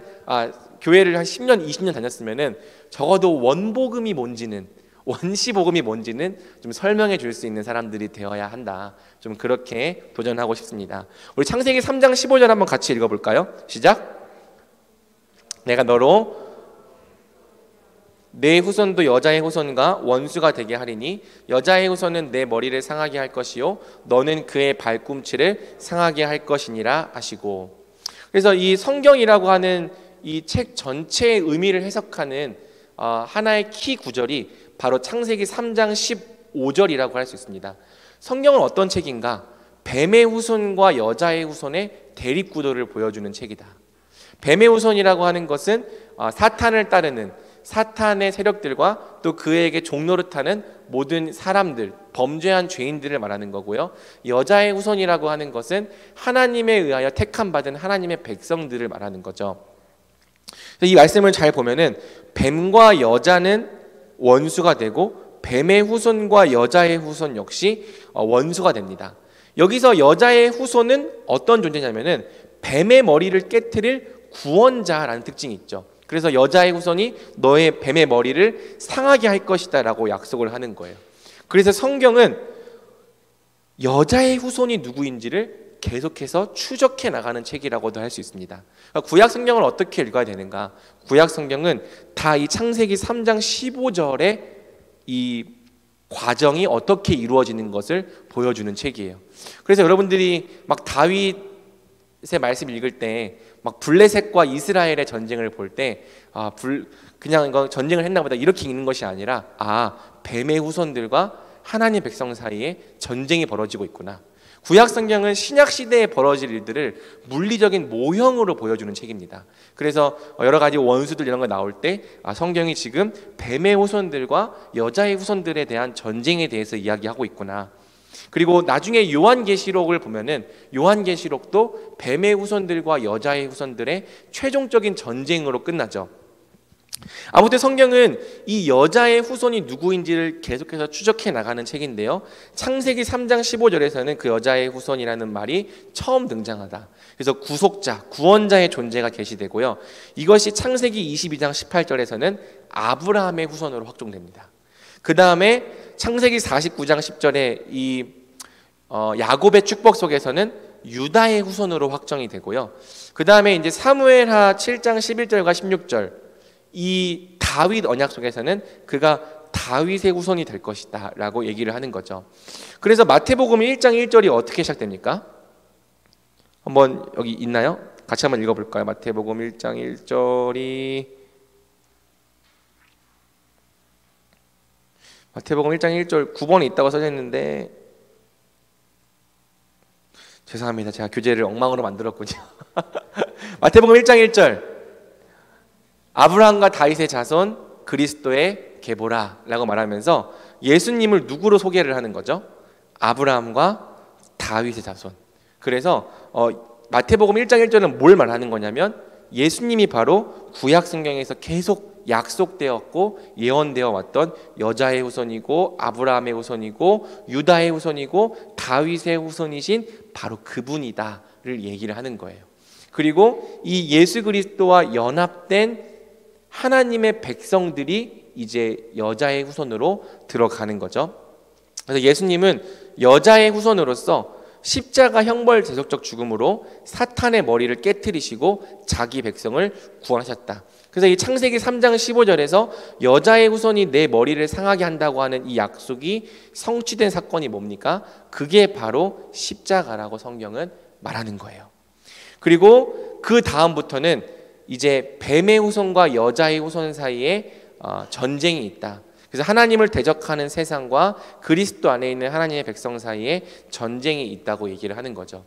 교회를 한 10년, 20년 다녔으면은 적어도 원복음이 뭔지는, 원시복음이 뭔지는 좀 설명해 줄 수 있는 사람들이 되어야 한다. 좀 그렇게 도전하고 싶습니다. 우리 창세기 3장 15절 한번 같이 읽어볼까요? 시작. 내가 너로 내 후손도 여자의 후손과 원수가 되게 하리니 여자의 후손은 내 머리를 상하게 할 것이요 너는 그의 발꿈치를 상하게 할 것이니라 하시고. 그래서 이 성경이라고 하는 이 책 전체의 의미를 해석하는 하나의 키 구절이 바로 창세기 3장 15절이라고 할 수 있습니다. 성경은 어떤 책인가? 뱀의 후손과 여자의 후손의 대립구도를 보여주는 책이다. 뱀의 후손이라고 하는 것은 사탄을 따르는 사탄의 세력들과 또 그에게 종노릇하는 모든 사람들, 범죄한 죄인들을 말하는 거고요. 여자의 후손이라고 하는 것은 하나님에 의하여 택함받은 하나님의 백성들을 말하는 거죠. 이 말씀을 잘 보면은 뱀과 여자는 원수가 되고 뱀의 후손과 여자의 후손 역시 원수가 됩니다. 여기서 여자의 후손은 어떤 존재냐면은 뱀의 머리를 깨트릴 구원자라는 특징이 있죠. 그래서 여자의 후손이 너의 뱀의 머리를 상하게 할 것이다 라고 약속을 하는 거예요. 그래서 성경은 여자의 후손이 누구인지를 계속해서 추적해 나가는 책이라고도 할 수 있습니다. 그러니까 구약 성경을 어떻게 읽어야 되는가? 구약 성경은 다 이 창세기 3장 15절에 이 과정이 어떻게 이루어지는 것을 보여주는 책이에요. 그래서 여러분들이 막 다윗의 말씀 읽을 때 막 블레셋과 이스라엘의 전쟁을 볼 때 그냥 이거 전쟁을 했나 보다 이렇게 읽는 것이 아니라 뱀의 후손들과 하나님 백성 사이에 전쟁이 벌어지고 있구나. 구약 성경은 신약 시대에 벌어질 일들을 물리적인 모형으로 보여주는 책입니다. 그래서 여러 가지 원수들 이런 거 나올 때 성경이 지금 뱀의 후손들과 여자의 후손들에 대한 전쟁에 대해서 이야기하고 있구나. 그리고 나중에 요한계시록을 보면은 요한계시록도 뱀의 후손들과 여자의 후손들의 최종적인 전쟁으로 끝나죠. 아무튼 성경은 이 여자의 후손이 누구인지를 계속해서 추적해 나가는 책인데요. 창세기 3장 15절에서는 그 여자의 후손이라는 말이 처음 등장하다. 그래서 구속자, 구원자의 존재가 계시되고요. 이것이 창세기 22장 18절에서는 아브라함의 후손으로 확정됩니다. 그 다음에 창세기 49장 10절에 이 야곱의 축복 속에서는 유다의 후손으로 확정이 되고요. 그 다음에 이제 사무엘하 7장 11절과 16절 이 다윗 언약 속에서는 그가 다윗의 후손이 될 것이다 라고 얘기를 하는 거죠. 그래서 마태복음 1장 1절이 어떻게 시작됩니까? 한번 여기 있나요? 같이 한번 읽어볼까요? 마태복음 1장 1절이 마태복음 1장 1절 9번에 있다고 써져 있는데 죄송합니다. 제가 교재를 엉망으로 만들었군요. 마태복음 1장 1절 아브라함과 다윗의 자손 그리스도의 계보라 라고 말하면서 예수님을 누구로 소개를 하는 거죠? 아브라함과 다윗의 자손. 그래서 마태복음 1장 1절은 뭘 말하는 거냐면 예수님이 바로 구약 성경에서 계속 약속되었고 예언되어 왔던 여자의 후손이고 아브라함의 후손이고 유다의 후손이고 다윗의 후손이신 바로 그분이다를 얘기를 하는 거예요. 그리고 이 예수 그리스도와 연합된 하나님의 백성들이 이제 여자의 후손으로 들어가는 거죠. 그래서 예수님은 여자의 후손으로서 십자가 형벌 대속적 죽음으로 사탄의 머리를 깨트리시고 자기 백성을 구원하셨다. 그래서 이 창세기 3장 15절에서 여자의 후손이 내 머리를 상하게 한다고 하는 이 약속이 성취된 사건이 뭡니까? 그게 바로 십자가라고 성경은 말하는 거예요. 그리고 그 다음부터는 이제 뱀의 후손과 여자의 후손 사이에 전쟁이 있다. 그래서 하나님을 대적하는 세상과 그리스도 안에 있는 하나님의 백성 사이에 전쟁이 있다고 얘기를 하는 거죠.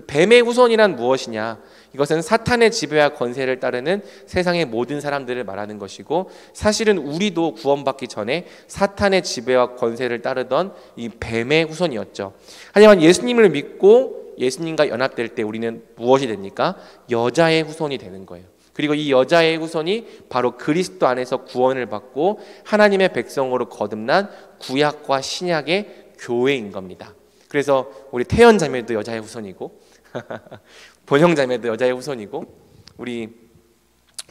뱀의 후손이란 무엇이냐? 이것은 사탄의 지배와 권세를 따르는 세상의 모든 사람들을 말하는 것이고 사실은 우리도 구원받기 전에 사탄의 지배와 권세를 따르던 이 뱀의 후손이었죠. 하지만 예수님을 믿고 예수님과 연합될 때 우리는 무엇이 됩니까? 여자의 후손이 되는 거예요. 그리고 이 여자의 후손이 바로 그리스도 안에서 구원을 받고 하나님의 백성으로 거듭난 구약과 신약의 교회인 겁니다. 그래서 우리 태연 자매도 여자의 후손이고 본형 자매도 여자의 후손이고 우리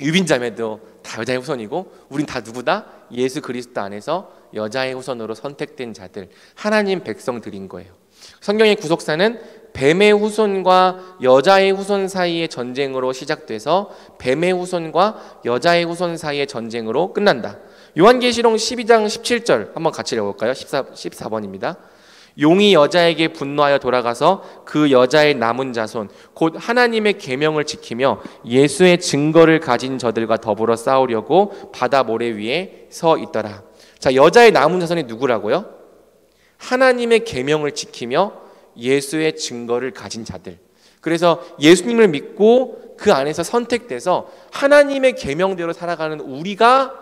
유빈 자매도 다 여자의 후손이고 우린 다 누구다? 예수 그리스도 안에서 여자의 후손으로 선택된 자들, 하나님 백성들인 거예요. 성경의 구속사는 뱀의 후손과 여자의 후손 사이의 전쟁으로 시작돼서 뱀의 후손과 여자의 후손 사이의 전쟁으로 끝난다. 요한계시록 12장 17절 한번 같이 읽어볼까요? 14번입니다. 용이 여자에게 분노하여 돌아가서 그 여자의 남은 자손 곧 하나님의 계명을 지키며 예수의 증거를 가진 저들과 더불어 싸우려고 바다 모래 위에 서 있더라. 자, 여자의 남은 자손이 누구라고요? 하나님의 계명을 지키며 예수의 증거를 가진 자들. 그래서 예수님을 믿고 그 안에서 선택돼서 하나님의 계명대로 살아가는 우리가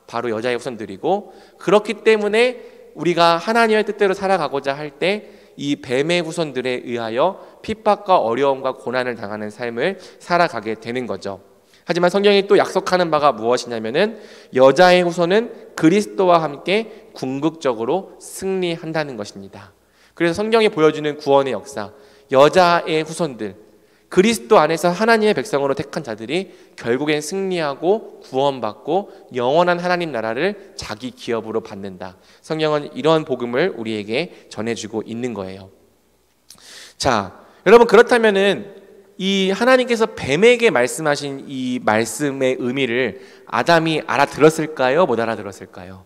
바로 여자의 후손들이고 그렇기 때문에 우리가 하나님의 뜻대로 살아가고자 할 때 이 뱀의 후손들에 의하여 핍박과 어려움과 고난을 당하는 삶을 살아가게 되는 거죠. 하지만 성경이 또 약속하는 바가 무엇이냐면은 여자의 후손은 그리스도와 함께 궁극적으로 승리한다는 것입니다. 그래서 성경이 보여주는 구원의 역사, 여자의 후손들, 그리스도 안에서 하나님의 백성으로 택한 자들이 결국엔 승리하고 구원받고 영원한 하나님 나라를 자기 기업으로 받는다. 성경은 이런 복음을 우리에게 전해주고 있는 거예요. 자, 여러분 그렇다면은 이 하나님께서 뱀에게 말씀하신 이 말씀의 의미를 아담이 알아들었을까요? 못 알아들었을까요?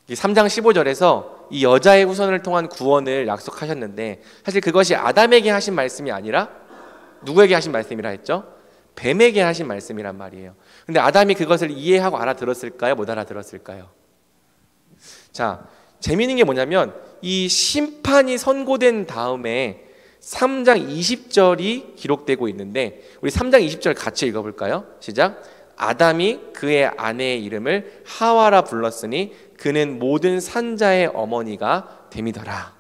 3장 15절에서 이 여자의 후손을 통한 구원을 약속하셨는데 사실 그것이 아담에게 하신 말씀이 아니라 누구에게 하신 말씀이라 했죠? 뱀에게 하신 말씀이란 말이에요. 근데 아담이 그것을 이해하고 알아들었을까요? 못 알아들었을까요? 자, 재미있는 게 뭐냐면 이 심판이 선고된 다음에 3장 20절이 기록되고 있는데 우리 3장 20절 같이 읽어볼까요? 시작. 아담이 그의 아내의 이름을 하와라 불렀으니 그는 모든 산자의 어머니가 됨이더라.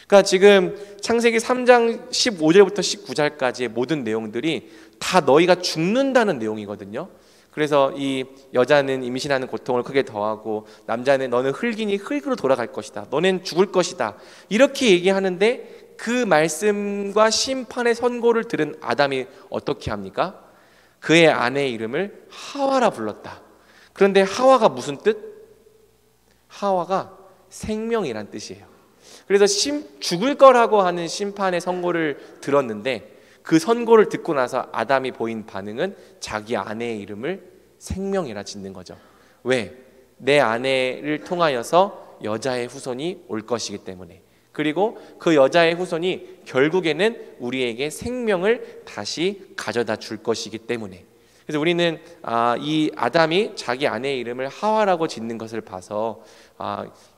그러니까 지금 창세기 3장 15절부터 19절까지의 모든 내용들이 다 너희가 죽는다는 내용이거든요. 그래서 이 여자는 임신하는 고통을 크게 더하고 남자는 너는 흙이니 흙으로 돌아갈 것이다. 너는 죽을 것이다. 이렇게 얘기하는데 그 말씀과 심판의 선고를 들은 아담이 어떻게 합니까? 그의 아내의 이름을 하와라 불렀다. 그런데 하와가 무슨 뜻? 하와가 생명이란 뜻이에요. 그래서 죽을 거라고 하는 심판의 선고를 들었는데 그 선고를 듣고 나서 아담이 보인 반응은 자기 아내의 이름을 생명이라 짓는 거죠. 왜? 내 아내를 통하여서 여자의 후손이 올 것이기 때문에. 그리고 그 여자의 후손이 결국에는 우리에게 생명을 다시 가져다 줄 것이기 때문에. 그래서 우리는 이 아담이 자기 아내의 이름을 하와라고 짓는 것을 봐서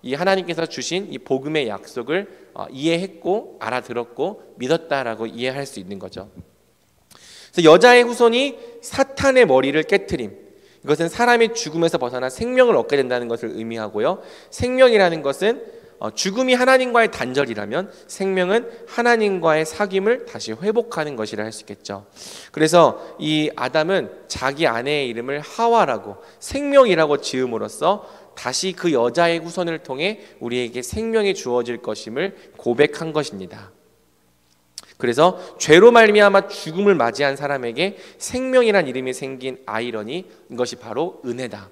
이 하나님께서 주신 이 복음의 약속을 이해했고 알아들었고 믿었다라고 이해할 수 있는 거죠. 그래서 여자의 후손이 사탄의 머리를 깨트림, 이것은 사람이 죽음에서 벗어나 생명을 얻게 된다는 것을 의미하고요. 생명이라는 것은 죽음이 하나님과의 단절이라면 생명은 하나님과의 사귐을 다시 회복하는 것이라 할 수 있겠죠. 그래서 이 아담은 자기 아내의 이름을 하와라고 생명이라고 지음으로써 다시 그 여자의 후손을 통해 우리에게 생명이 주어질 것임을 고백한 것입니다. 그래서 죄로 말미암아 죽음을 맞이한 사람에게 생명이란 이름이 생긴 아이러니, 이것이 바로 은혜다.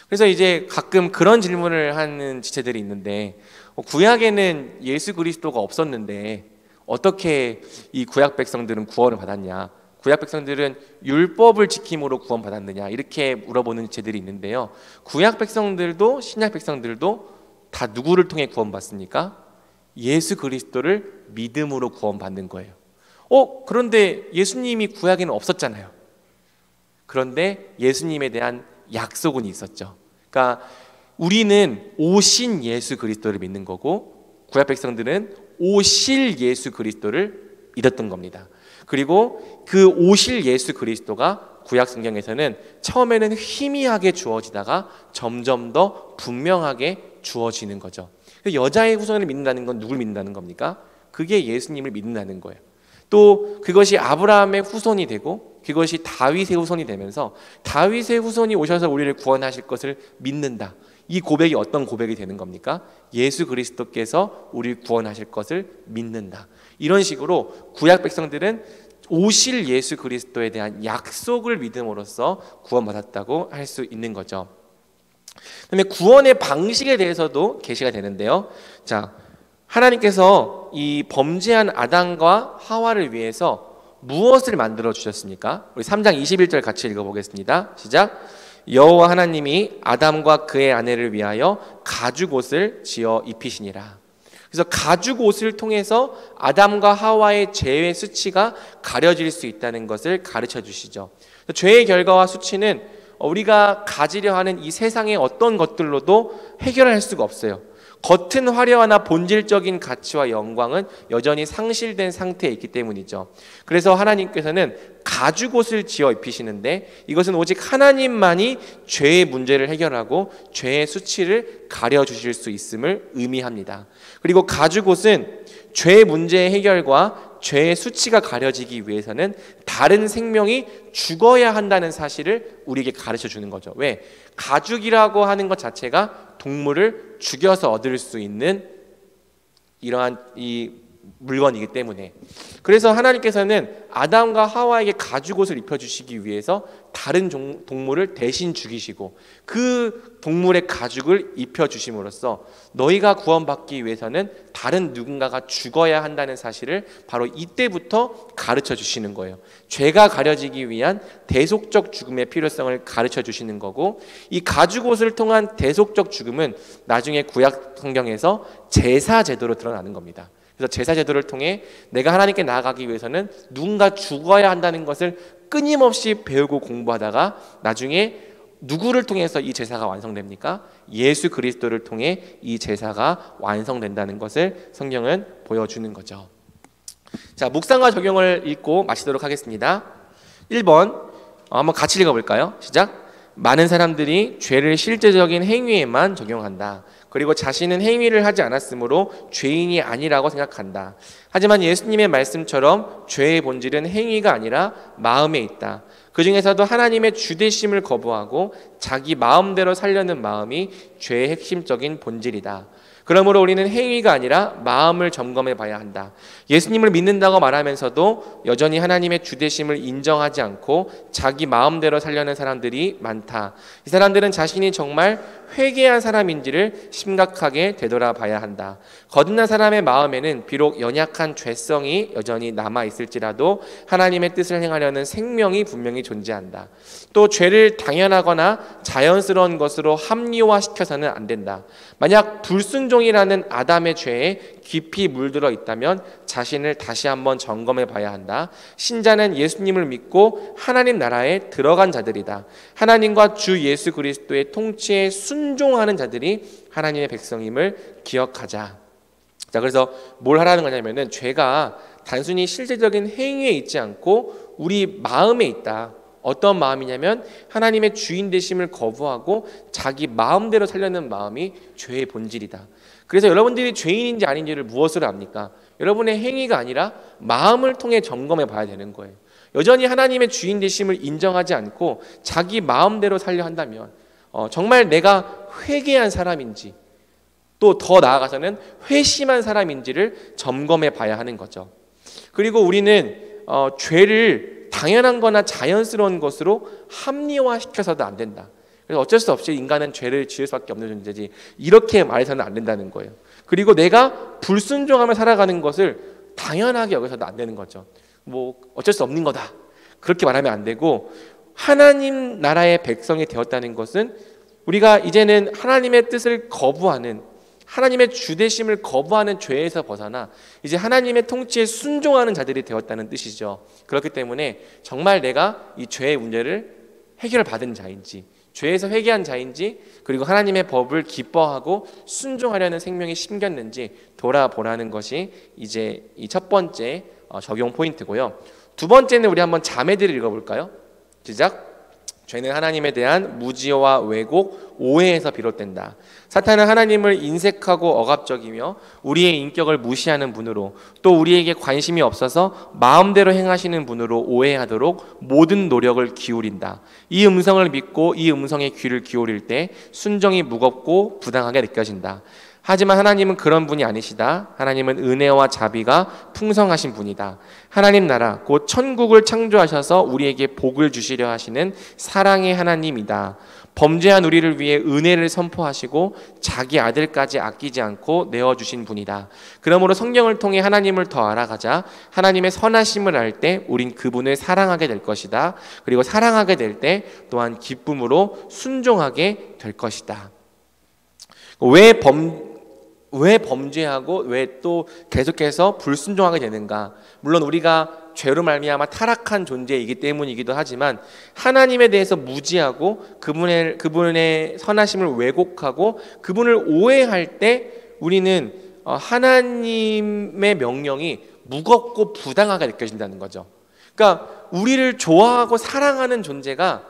그래서 이제 가끔 그런 질문을 하는 지체들이 있는데, 구약에는 예수 그리스도가 없었는데 어떻게 이 구약 백성들은 구원을 받았냐, 구약 백성들은 율법을 지킴으로 구원 받았느냐, 이렇게 물어보는 지체들이 있는데요. 구약 백성들도 신약 백성들도 다 누구를 통해 구원 받습니까? 예수 그리스도를 믿음으로 구원 받는 거예요. 그런데 예수님이 구약에는 없었잖아요. 그런데 예수님에 대한 약속은 있었죠. 그러니까 우리는 오신 예수 그리스도를 믿는 거고 구약 백성들은 오실 예수 그리스도를 믿었던 겁니다. 그리고 그 오실 예수 그리스도가 구약 성경에서는 처음에는 희미하게 주어지다가 점점 더 분명하게 주어지는 거죠. 여자의 후손을 믿는다는 건 누굴 믿는다는 겁니까? 그게 예수님을 믿는다는 거예요. 또 그것이 아브라함의 후손이 되고 그것이 다윗의 후손이 되면서 다윗의 후손이 오셔서 우리를 구원하실 것을 믿는다. 이 고백이 어떤 고백이 되는 겁니까? 예수 그리스도께서 우리를 구원하실 것을 믿는다. 이런 식으로 구약 백성들은 오실 예수 그리스도에 대한 약속을 믿음으로써 구원받았다고 할 수 있는 거죠. 그다음에 구원의 방식에 대해서도 계시가 되는데요. 자, 하나님께서 이 범죄한 아담과 하와를 위해서 무엇을 만들어 주셨습니까? 우리 3장 21절 같이 읽어보겠습니다. 시작. 여호와 하나님이 아담과 그의 아내를 위하여 가죽옷을 지어 입히시니라. 그래서 가죽옷을 통해서 아담과 하와의 죄의 수치가 가려질 수 있다는 것을 가르쳐 주시죠. 죄의 결과와 수치는 우리가 가지려 하는 이 세상의 어떤 것들로도 해결할 수가 없어요. 겉은 화려하나 본질적인 가치와 영광은 여전히 상실된 상태에 있기 때문이죠. 그래서 하나님께서는 가죽옷을 지어 입히시는데 이것은 오직 하나님만이 죄의 문제를 해결하고 죄의 수치를 가려주실 수 있음을 의미합니다. 그리고 가죽옷은 죄의 문제의 해결과 죄의 수치가 가려지기 위해서는 다른 생명이 죽어야 한다는 사실을 우리에게 가르쳐 주는 거죠. 왜? 가죽이라고 하는 것 자체가 동물을 죽여서 얻을 수 있는 이러한 이 물건이기 때문에. 그래서 하나님께서는 아담과 하와에게 가죽옷을 입혀주시기 위해서 다른 동물을 대신 죽이시고 그 동물의 가죽을 입혀주심으로써 너희가 구원받기 위해서는 다른 누군가가 죽어야 한다는 사실을 바로 이때부터 가르쳐 주시는 거예요. 죄가 가려지기 위한 대속적 죽음의 필요성을 가르쳐 주시는 거고, 이 가죽옷을 통한 대속적 죽음은 나중에 구약 성경에서 제사 제도로 드러나는 겁니다. 그래서 제사 제도를 통해 내가 하나님께 나아가기 위해서는 누군가 죽어야 한다는 것을 끊임없이 배우고 공부하다가 나중에 누구를 통해서 이 제사가 완성됩니까? 예수 그리스도를 통해 이 제사가 완성된다는 것을 성경은 보여주는 거죠. 자, 묵상과 적용을 읽고 마치도록 하겠습니다. 1번 한번 같이 읽어볼까요? 시작. 많은 사람들이 죄를 실제적인 행위에만 적용한다. 그리고 자신은 행위를 하지 않았으므로 죄인이 아니라고 생각한다. 하지만 예수님의 말씀처럼 죄의 본질은 행위가 아니라 마음에 있다. 그 중에서도 하나님의 주되심을 거부하고 자기 마음대로 살려는 마음이 죄의 핵심적인 본질이다. 그러므로 우리는 행위가 아니라 마음을 점검해 봐야 한다. 예수님을 믿는다고 말하면서도 여전히 하나님의 주되심을 인정하지 않고 자기 마음대로 살려는 사람들이 많다. 이 사람들은 자신이 정말 회개한 사람인지를 심각하게 되돌아봐야 한다. 거듭난 사람의 마음에는 비록 연약한 죄성이 여전히 남아있을지라도 하나님의 뜻을 행하려는 생명이 분명히 존재한다. 또 죄를 당연하거나 자연스러운 것으로 합리화시켜서는 안 된다. 만약 불순종이라는 아담의 죄에 깊이 물들어 있다면 자신을 다시 한번 점검해 봐야 한다. 신자는 예수님을 믿고 하나님 나라에 들어간 자들이다. 하나님과 주 예수 그리스도의 통치에 순종하는 자들이 하나님의 백성임을 기억하자. 자, 그래서 뭘 하라는 거냐면은 죄가 단순히 실제적인 행위에 있지 않고 우리 마음에 있다. 어떤 마음이냐면 하나님의 주인 되심을 거부하고 자기 마음대로 살려는 마음이 죄의 본질이다. 그래서 여러분들이 죄인인지 아닌지를 무엇으로 압니까? 여러분의 행위가 아니라 마음을 통해 점검해 봐야 되는 거예요. 여전히 하나님의 주인 되심을 인정하지 않고 자기 마음대로 살려 한다면 정말 내가 회개한 사람인지 또 더 나아가서는 회심한 사람인지를 점검해 봐야 하는 거죠. 그리고 우리는 죄를 당연한 거나 자연스러운 것으로 합리화시켜서도 안 된다. 그래서 어쩔 수 없이 인간은 죄를 지을 수밖에 없는 존재지 이렇게 말해서는 안 된다는 거예요. 그리고 내가 불순종하며 살아가는 것을 당연하게 여기서도 안 되는 거죠. 뭐 어쩔 수 없는 거다 그렇게 말하면 안 되고, 하나님 나라의 백성이 되었다는 것은 우리가 이제는 하나님의 뜻을 거부하는, 하나님의 주되심을 거부하는 죄에서 벗어나 이제 하나님의 통치에 순종하는 자들이 되었다는 뜻이죠. 그렇기 때문에 정말 내가 이 죄의 문제를 해결받은 자인지, 죄에서 회개한 자인지, 그리고 하나님의 법을 기뻐하고 순종하려는 생명이 심겼는지 돌아보라는 것이 이제 이 첫 번째 적용 포인트고요. 두 번째는 우리 한번 자매들을 읽어볼까요? 시작. 죄는 하나님에 대한 무지와 왜곡, 오해에서 비롯된다. 사탄은 하나님을 인색하고 억압적이며 우리의 인격을 무시하는 분으로, 또 우리에게 관심이 없어서 마음대로 행하시는 분으로 오해하도록 모든 노력을 기울인다. 이 음성을 믿고 이 음성에 귀를 기울일 때 순종이 무겁고 부당하게 느껴진다. 하지만 하나님은 그런 분이 아니시다. 하나님은 은혜와 자비가 풍성하신 분이다. 하나님 나라 곧 천국을 창조하셔서 우리에게 복을 주시려 하시는 사랑의 하나님이다. 범죄한 우리를 위해 은혜를 선포하시고 자기 아들까지 아끼지 않고 내어주신 분이다. 그러므로 성경을 통해 하나님을 더 알아가자. 하나님의 선하심을 알 때 우린 그분을 사랑하게 될 것이다. 그리고 사랑하게 될 때 또한 기쁨으로 순종하게 될 것이다. 왜 범죄하고 왜 또 계속해서 불순종하게 되는가? 물론 우리가 죄로 말미암아 타락한 존재이기 때문이기도 하지만 하나님에 대해서 무지하고 그분의 선하심을 왜곡하고 그분을 오해할 때 우리는 하나님의 명령이 무겁고 부당하게 느껴진다는 거죠. 그러니까 우리를 좋아하고 사랑하는 존재가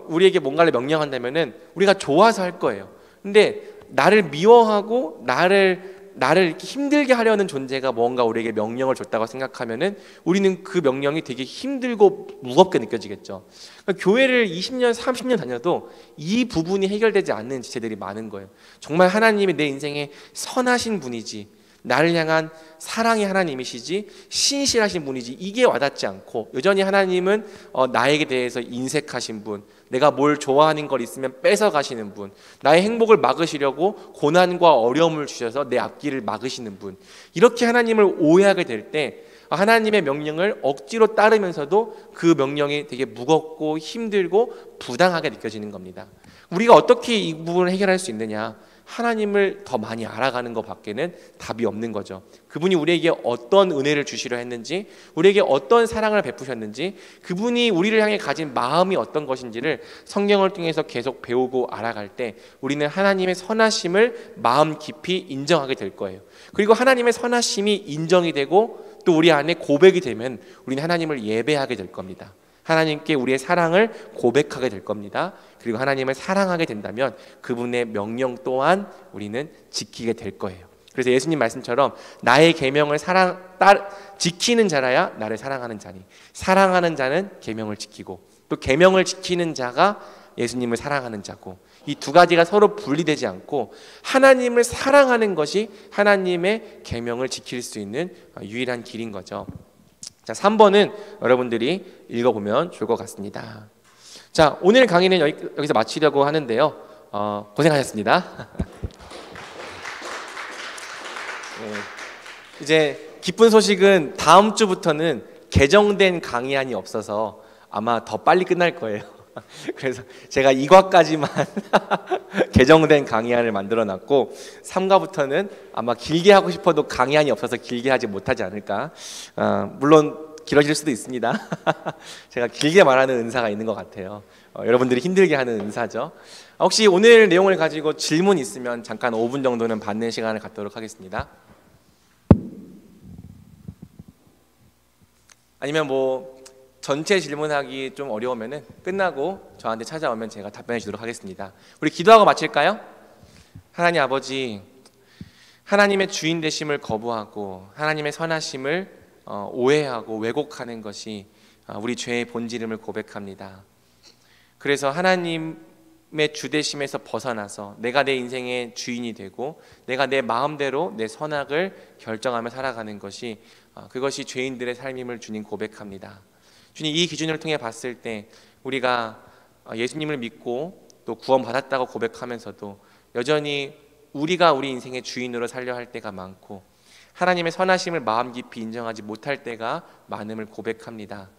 우리에게 뭔가를 명령한다면은 우리가 좋아서 할 거예요. 근데 나를 미워하고 나를 이렇게 힘들게 하려는 존재가 뭔가 우리에게 명령을 줬다고 생각하면은 우리는 그 명령이 되게 힘들고 무겁게 느껴지겠죠. 그러니까 교회를 20년, 30년 다녀도 이 부분이 해결되지 않는 지체들이 많은 거예요. 정말 하나님이 내 인생에 선하신 분이지, 나를 향한 사랑의 하나님이시지, 신실하신 분이지, 이게 와닿지 않고 여전히 하나님은 나에게 대해서 인색하신 분, 내가 뭘 좋아하는 걸 있으면 뺏어가시는 분, 나의 행복을 막으시려고 고난과 어려움을 주셔서 내 앞길을 막으시는 분, 이렇게 하나님을 오해하게 될 때 하나님의 명령을 억지로 따르면서도 그 명령이 되게 무겁고 힘들고 부당하게 느껴지는 겁니다. 우리가 어떻게 이 부분을 해결할 수 있느냐? 하나님을 더 많이 알아가는 것 밖에는 답이 없는 거죠. 그분이 우리에게 어떤 은혜를 주시려 했는지, 우리에게 어떤 사랑을 베푸셨는지, 그분이 우리를 향해 가진 마음이 어떤 것인지를 성경을 통해서 계속 배우고 알아갈 때 우리는 하나님의 선하심을 마음 깊이 인정하게 될 거예요. 그리고 하나님의 선하심이 인정이 되고 또 우리 안에 고백이 되면 우리는 하나님을 예배하게 될 겁니다. 하나님께 우리의 사랑을 고백하게 될 겁니다. 그리고 하나님을 사랑하게 된다면 그분의 명령 또한 우리는 지키게 될 거예요. 그래서 예수님 말씀처럼 나의 계명을 지키는 자라야 나를 사랑하는 자니, 사랑하는 자는 계명을 지키고 또 계명을 지키는 자가 예수님을 사랑하는 자고, 이 두 가지가 서로 분리되지 않고 하나님을 사랑하는 것이 하나님의 계명을 지킬 수 있는 유일한 길인 거죠. 자, 3번은 여러분들이 읽어보면 좋을 것 같습니다. 자, 오늘 강의는 여기서 마치려고 하는데요. 고생하셨습니다. 네, 이제 기쁜 소식은 다음 주부터는 개정된 강의안이 없어서 아마 더 빨리 끝날 거예요. 그래서 제가 2과까지만 개정된 강의안을 만들어 놨고 3과부터는 아마 길게 하고 싶어도 강의안이 없어서 길게 하지 못하지 않을까. 물론 길어질 수도 있습니다. 제가 길게 말하는 은사가 있는 것 같아요. 여러분들이 힘들게 하는 은사죠. 혹시 오늘 내용을 가지고 질문 있으면 잠깐 5분 정도는 받는 시간을 갖도록 하겠습니다. 아니면 뭐 전체 질문하기 좀 어려우면은 끝나고 저한테 찾아오면 제가 답변해 주도록 하겠습니다. 우리 기도하고 마칠까요? 하나님 아버지, 하나님의 주인 되심을 거부하고 하나님의 선하심을 오해하고 왜곡하는 것이 우리 죄의 본질임을 고백합니다. 그래서 하나님의 주되심에서 벗어나서 내가 내 인생의 주인이 되고 내가 내 마음대로 내 선악을 결정하며 살아가는 것이 그것이 죄인들의 삶임을 주님 고백합니다. 주님, 이 기준을 통해 봤을 때 우리가 예수님을 믿고 또 구원받았다고 고백하면서도 여전히 우리가 우리 인생의 주인으로 살려 할 때가 많고 하나님의 선하심을 마음 깊이 인정하지 못할 때가 많음을 고백합니다.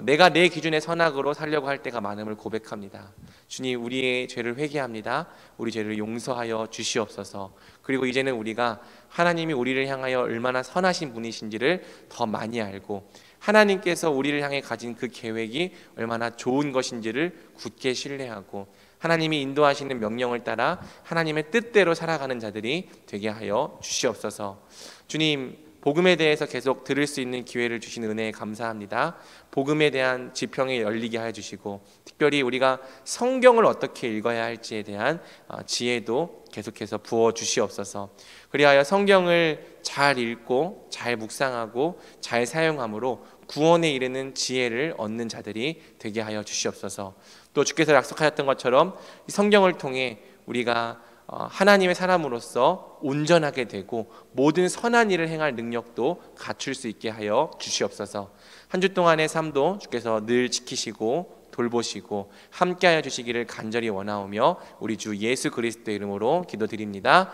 내가 내 기준의 선악으로 살려고 할 때가 많음을 고백합니다. 주님, 우리의 죄를 회개합니다. 우리 죄를 용서하여 주시옵소서. 그리고 이제는 우리가 하나님이 우리를 향하여 얼마나 선하신 분이신지를 더 많이 알고 하나님께서 우리를 향해 가진 그 계획이 얼마나 좋은 것인지를 굳게 신뢰하고 하나님이 인도하시는 명령을 따라 하나님의 뜻대로 살아가는 자들이 되게 하여 주시옵소서. 주님, 복음에 대해서 계속 들을 수 있는 기회를 주신 은혜에 감사합니다. 복음에 대한 지평이 열리게 하여 주시고 특별히 우리가 성경을 어떻게 읽어야 할지에 대한 지혜도 계속해서 부어 주시옵소서. 그리하여 성경을 잘 읽고 잘 묵상하고 잘 사용함으로 구원에 이르는 지혜를 얻는 자들이 되게 하여 주시옵소서. 또 주께서 약속하셨던 것처럼 이 성경을 통해 우리가 하나님의 사람으로서 온전하게 되고 모든 선한 일을 행할 능력도 갖출 수 있게 하여 주시옵소서. 한 주 동안의 삶도 주께서 늘 지키시고 돌보시고 함께하여 주시기를 간절히 원하오며 우리 주 예수 그리스도의 이름으로 기도드립니다.